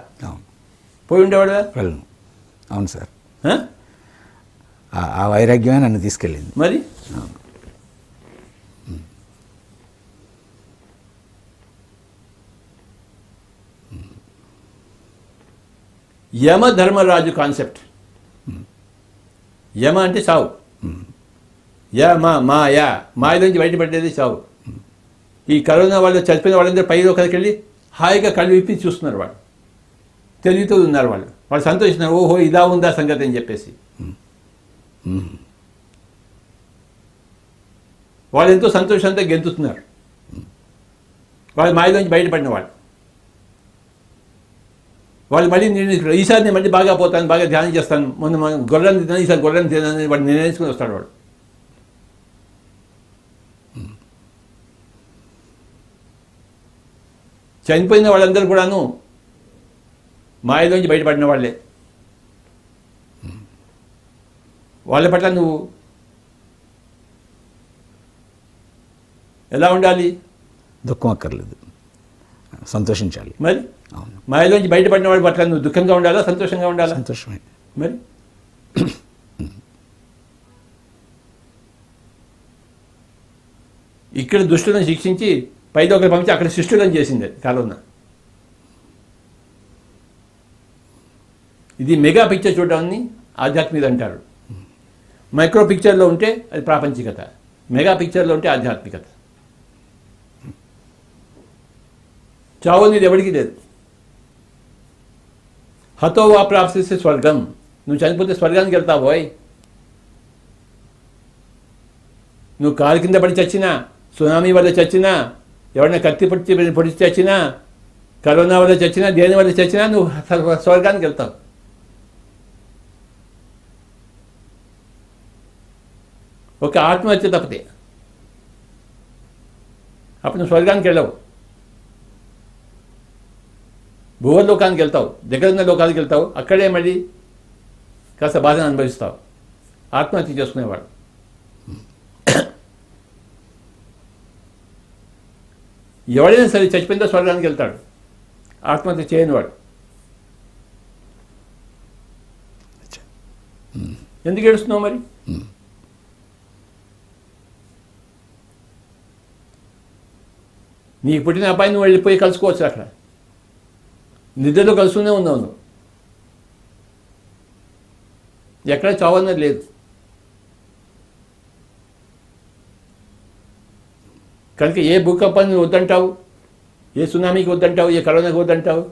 అవును సార్, ఆ వైరాగ్యమే నన్ను తీసుకెళ్ళింది. మరి యమధర్మరాజు కాన్సెప్ట్. యమ అంటే చావు. మాయలోంచి బయటపడేది చావు. ఈ కరోనా వాళ్ళు చనిపోయిన వాళ్ళందరూ పైలో ఒకరికి వెళ్ళి హాయిగా కళ్ళు విప్పి చూస్తున్నారు. వాళ్ళు తెలివితో ఉన్నారు. వాళ్ళు సంతోషిస్తున్నారు, ఓహో ఇలా ఉందా సంగతి అని చెప్పేసి. వాళ్ళు ఎంతో సంతోషంతో గెంతుతున్నారు. వాళ్ళు మాయలోంచి బయటపడిన వాళ్ళు మళ్ళీ నిర్ణయించుకున్నారు, ఈసారి నేను మళ్ళీ బాగా పోతాను, బాగా ధ్యానం చేస్తాను, మనం గొర్రెని తిన్నాను, ఈసారి గొర్రెని తిన్నాను, వాడు నిర్ణయించుకుని వస్తాడు. వాడు చనిపోయిన వాళ్ళందరూ కూడాను మాయలోంచి బయటపడిన వాళ్ళే. వాళ్ళ పట్ల నువ్వు ఎలా ఉండాలి? దుఃఖం అక్కర్లేదు, సంతోషించాలి. మరి మాయలోంచి బయటపడిన వాడి పట్ల నువ్వు దుఃఖంగా ఉండాలా, సంతోషంగా ఉండాలా? సంతోషమే. మరి ఇక్కడ దుష్టులను శిక్షించి పైదో ఒకరు పంపించి అక్కడ శిష్టులను చేసింది కరోనా. ఇది మెగా పిక్చర్ చూడడాన్ని ఆధ్యాత్మికత అంటారు. మైక్రో పిక్చర్లో ఉంటే అది ప్రాపంచికత, మెగా పిక్చర్లో ఉంటే ఆధ్యాత్మికత. చావు అనేది ఎవరికి లేదు. హతో వా ప్రాప్తిస్తే స్వర్గం. నువ్వు చనిపోతే స్వర్గానికి వెళ్తావు పోయ్. నువ్వు కారు కింద పడి చచ్చినా, సునామీ వల్ల చచ్చినా, ఎవరైనా కత్తి పొడిచి చచ్చినా, కరోనా వల్ల చచ్చినా, దేని వల్ల చచ్చినా నువ్వు స్వర్గానికి వెళ్తావు. ఒక ఆత్మహత్య తప్పితే అప్పుడు నువ్వు స్వర్గానికి వెళ్ళవు, భూవర్లోకానికి వెళ్తావు, దగ్గర ఉన్న లోకానికి వెళ్తావు. అక్కడే మళ్ళీ కాస్త బాధను అనుభవిస్తావు. ఆత్మహత్య చేసుకునేవాడు. ఎవడైనా సరే చచ్చిపోయిందో స్వర్గానికి వెళ్తాడు, ఆత్మహత్య చేయనివాడు. ఎందుకు ఏడుస్తున్నావు మరి? నీకు పుట్టిన అబ్బాయి నువ్వు వెళ్ళిపోయి కలుసుకోవచ్చు. అక్కడ నిద్రలో కలుస్తూనే ఉన్నావు నువ్వు. ఎక్కడ చావన్నది లేదు. కనుక ఏ భూకంపాన్ని వద్దంటావు, ఏ సునామీకి వద్దంటావు, ఏ కరోనాకి వద్దంటావు?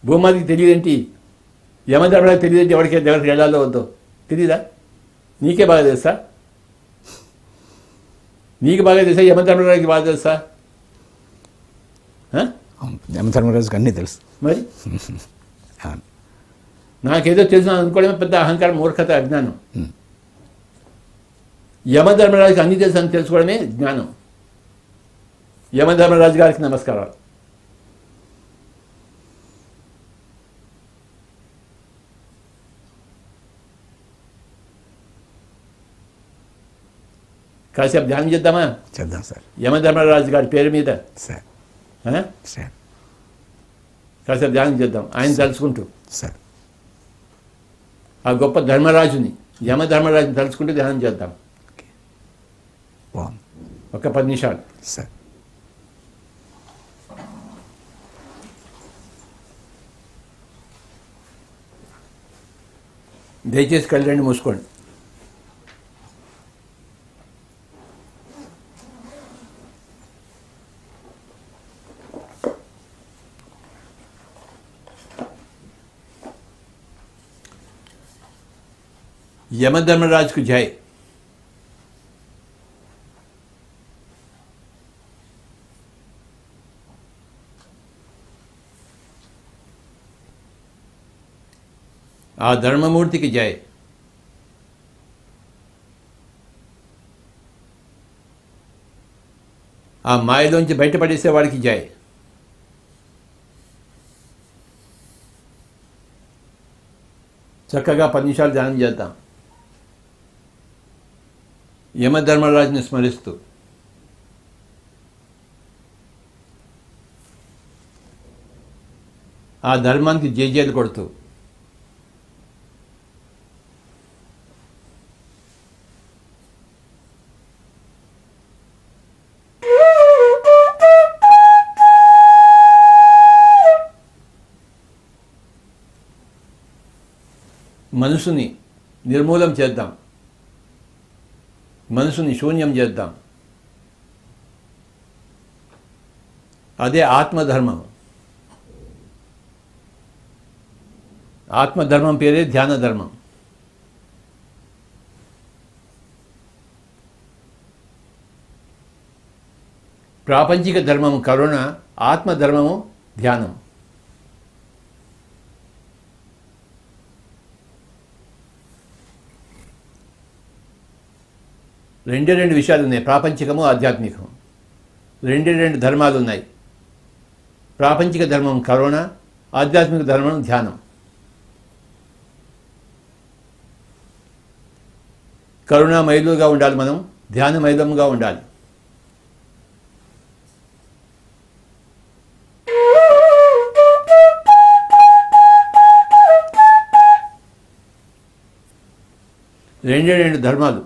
భూమాదికి తెలియదేంటి, యమధర్మరాజుకి తెలియదేంటి ఎవరికి దగ్గరికి వెళ్ళాలో వద్దో తెలీదా? నీకే బాగా తెలుసా? నీకు బాగా తెలుసా? యమధర్మరాజుకి బాగా తెలుసా? యమధర్మరాజుకి అన్నీ తెలుసు. మరి నాకేదో తెలుసు అనుకోవడమే పెద్ద అహంకారం, మూర్ఖత, అజ్ఞానం. యమధర్మరాజుకి అన్నీ తెలుసు అని తెలుసుకోవడమే జ్ఞానం. యమధర్మరాజు గారికి నమస్కారాలు. కాసేపు ధ్యానం చేద్దామా? చేద్దాం సార్. యమధర్మరాజు గారి పేరు మీద సార్ సార్ కాసేపు ధ్యానం చేద్దాం. ఆయన తలుచుకుంటూ, సార్ ఆ గొప్ప ధర్మరాజుని, యమధర్మరాజుని తలుచుకుంటూ ధ్యానం చేద్దాం. బాగుంది. ఒక 10 నిమిషాలు. సార్ దయచేసి కళ్ళండి మూసుకోండి. యమధర్మరాజుకు జై. ఆ ధర్మమూర్తికి జై. ఆ మాయలోంచి బయటపడేసే వాడికి జై. చక్కగా 10 నిమిషాలు ధ్యానం చేద్దాం, యమధర్మరాజుని స్మరిస్తూ. ఆ ధర్మానికి జేజేలు కొడుతూ. మనసుని నిర్మూలం చేద్దాం, మనసుని శూన్యం చేద్దాం. అదే ఆత్మధర్మం. ఆత్మధర్మం పేరే ధ్యాన ధర్మం. ప్రాపంచిక ధర్మము కరుణ, ఆత్మధర్మము ధ్యానం. రెండు విషయాలు ఉన్నాయి, ప్రాపంచికము, ఆధ్యాత్మికము. రెండు ధర్మాలు ఉన్నాయి. ప్రాపంచిక ధర్మం కరుణ, ఆధ్యాత్మిక ధర్మం ధ్యానం. కరుణామయులుగా ఉండాలి మనం, ధ్యానమయులంగా ఉండాలి. రెండు ధర్మాలు,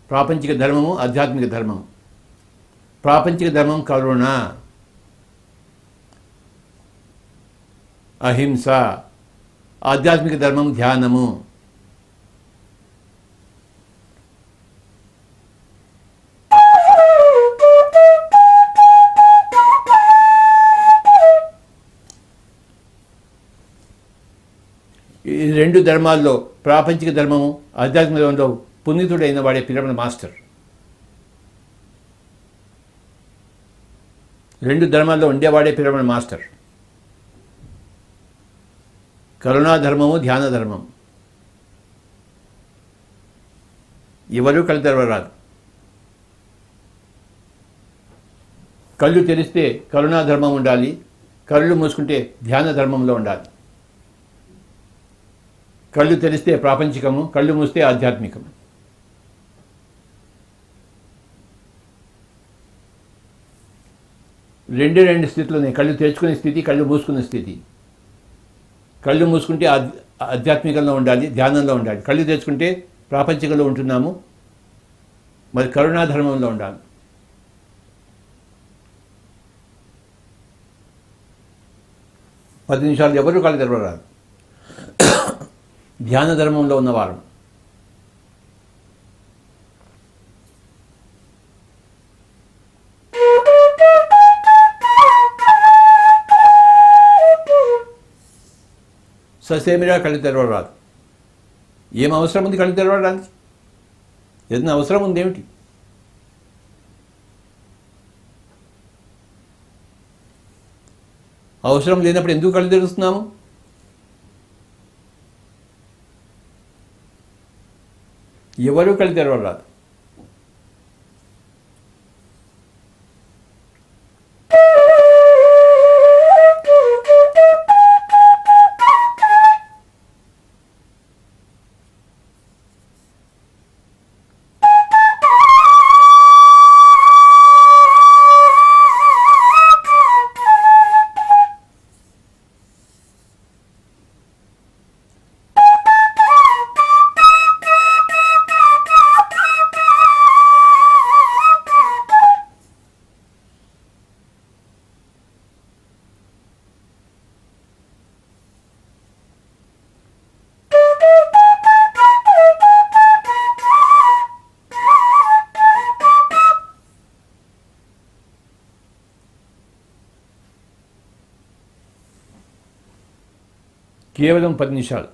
ప్రాపంచిక ధర్మము, ఆధ్యాత్మిక ధర్మము. ప్రాపంచిక ధర్మం కరుణ, అహింస. ఆధ్యాత్మిక ధర్మం ధ్యానము. ఈ రెండు ధర్మాల్లో ప్రాపంచిక ధర్మము ఆధ్యాత్మిక ధర్మంలో పునీతుడైన వాడే పిరమిడ్ మాస్టర్. రెండు ధర్మాల్లో ఉండేవాడే పిరమిడ్ మాస్టర్. కరుణా ధర్మము, ధ్యాన ధర్మం. ఎవరూ కళ్ళు తెరవరాదు. కళ్ళు తెరిస్తే కరుణా ధర్మం ఉండాలి, కళ్ళు మూసుకుంటే ధ్యాన ధర్మంలో ఉండాలి. కళ్ళు తెరిస్తే ప్రాపంచికము, కళ్ళు మూస్తే ఆధ్యాత్మికము. రెండు స్థితులు ఉన్నాయి. కళ్ళు తెరుచుకునే స్థితి, కళ్ళు మూసుకునే స్థితి. కళ్ళు మూసుకుంటే ఆధ్యాత్మికంలో ఉండాలి, ధ్యానంలో ఉండాలి. కళ్ళు తెరుచుకుంటే ప్రాపంచికంలో ఉంటున్నాము, మరి కరుణాధర్మంలో ఉండాలి. పది నిమిషాలు ఎవరు కళ్ళు తెరవరాదు. ధ్యాన ధర్మంలో ఉన్నవారు. ససేమిరా కళ్ళు తెరవరాదు. ఏం అవసరం ఉంది కళ్ళు తెరవడానికి? ఏదైనా అవసరం ఉంది ఏమిటి? అవసరం లేనప్పుడు ఎందుకు కళ్ళు తెరుస్తున్నాము? ఎవరు కళ్ళు తెరవరాదు. కేవలం 10 నిమిషాలు.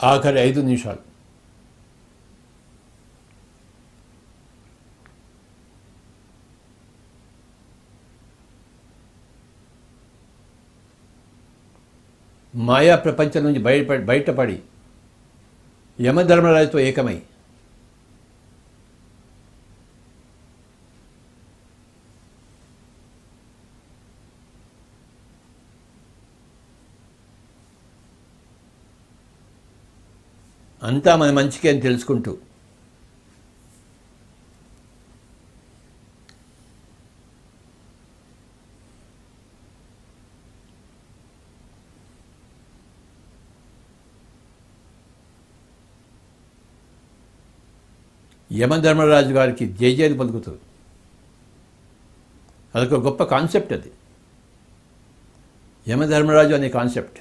ఆఖరి 5 నిమిషాలు. మాయా ప్రపంచం నుంచి బయటపడి యమధర్మరాజుతో ఏకమై అంతా మన మంచికే అని తెలుసుకుంటూ యమధర్మరాజు గారికి జయజయలు పలుకుతూ, అదొక గొప్ప కాన్సెప్ట్. అది యమధర్మరాజు అనే కాన్సెప్ట్.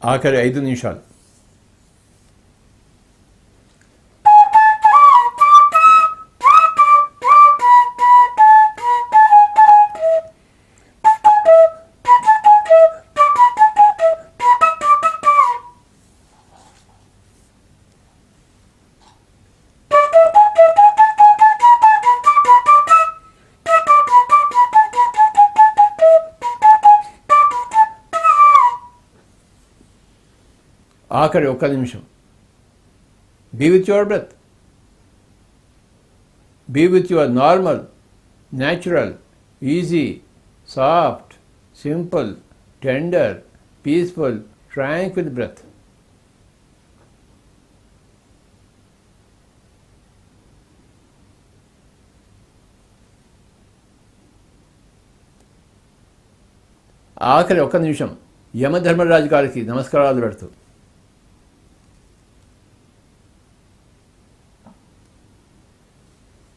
ఆఖరి 5 నిమిషాలు. ఆఖరి 1 నిమిషం. Be with your breath. Be with your normal, natural, easy, soft, simple, tender, peaceful, tranquil breath. ఆఖరి 1 నిమిషం యమధర్మరాజు గారికి నమస్కారాలు పెడుతూ,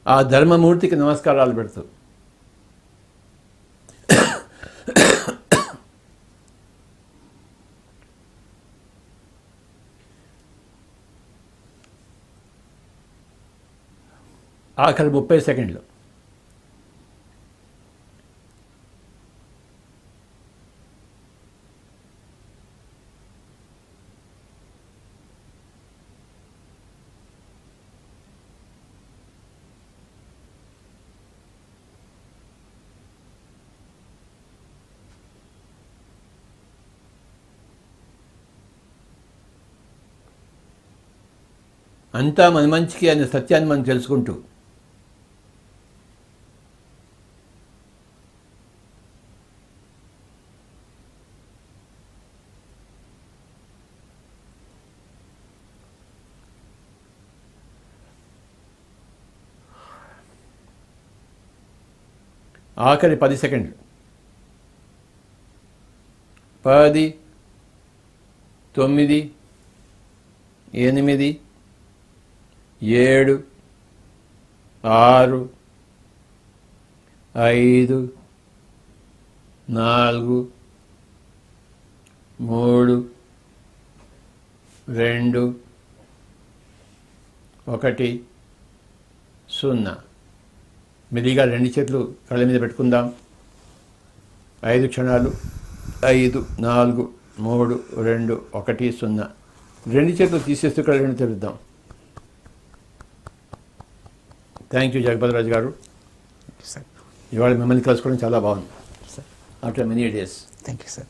ఆ ధర్మమూర్తికి నమస్కారాలు పెడుతూ, ఆఖరి 30 సెకండ్లు. అంతా మన మంచికి అనే సత్యాన్ని మనం తెలుసుకుంటూ ఆఖరి 10 సెకండ్లు. 10, 9, 8, 7, 6, 5, 4, 3, 2, 1, 0. మెల్లిగా 2 చేతులు కళ్ళ మీద పెట్టుకుందాం. 5 క్షణాలు. 5, 4, 3, 2, 1, 0. 2 చేతులు తీసేస్తూ కళ్ళ తెరుద్దాం. థ్యాంక్ యూ జగపతిరాజు గారు. సార్, ఇవాళ మిమ్మల్ని కలుసుకోవడం చాలా బాగుంది. Sir, after many days. Thank you sir.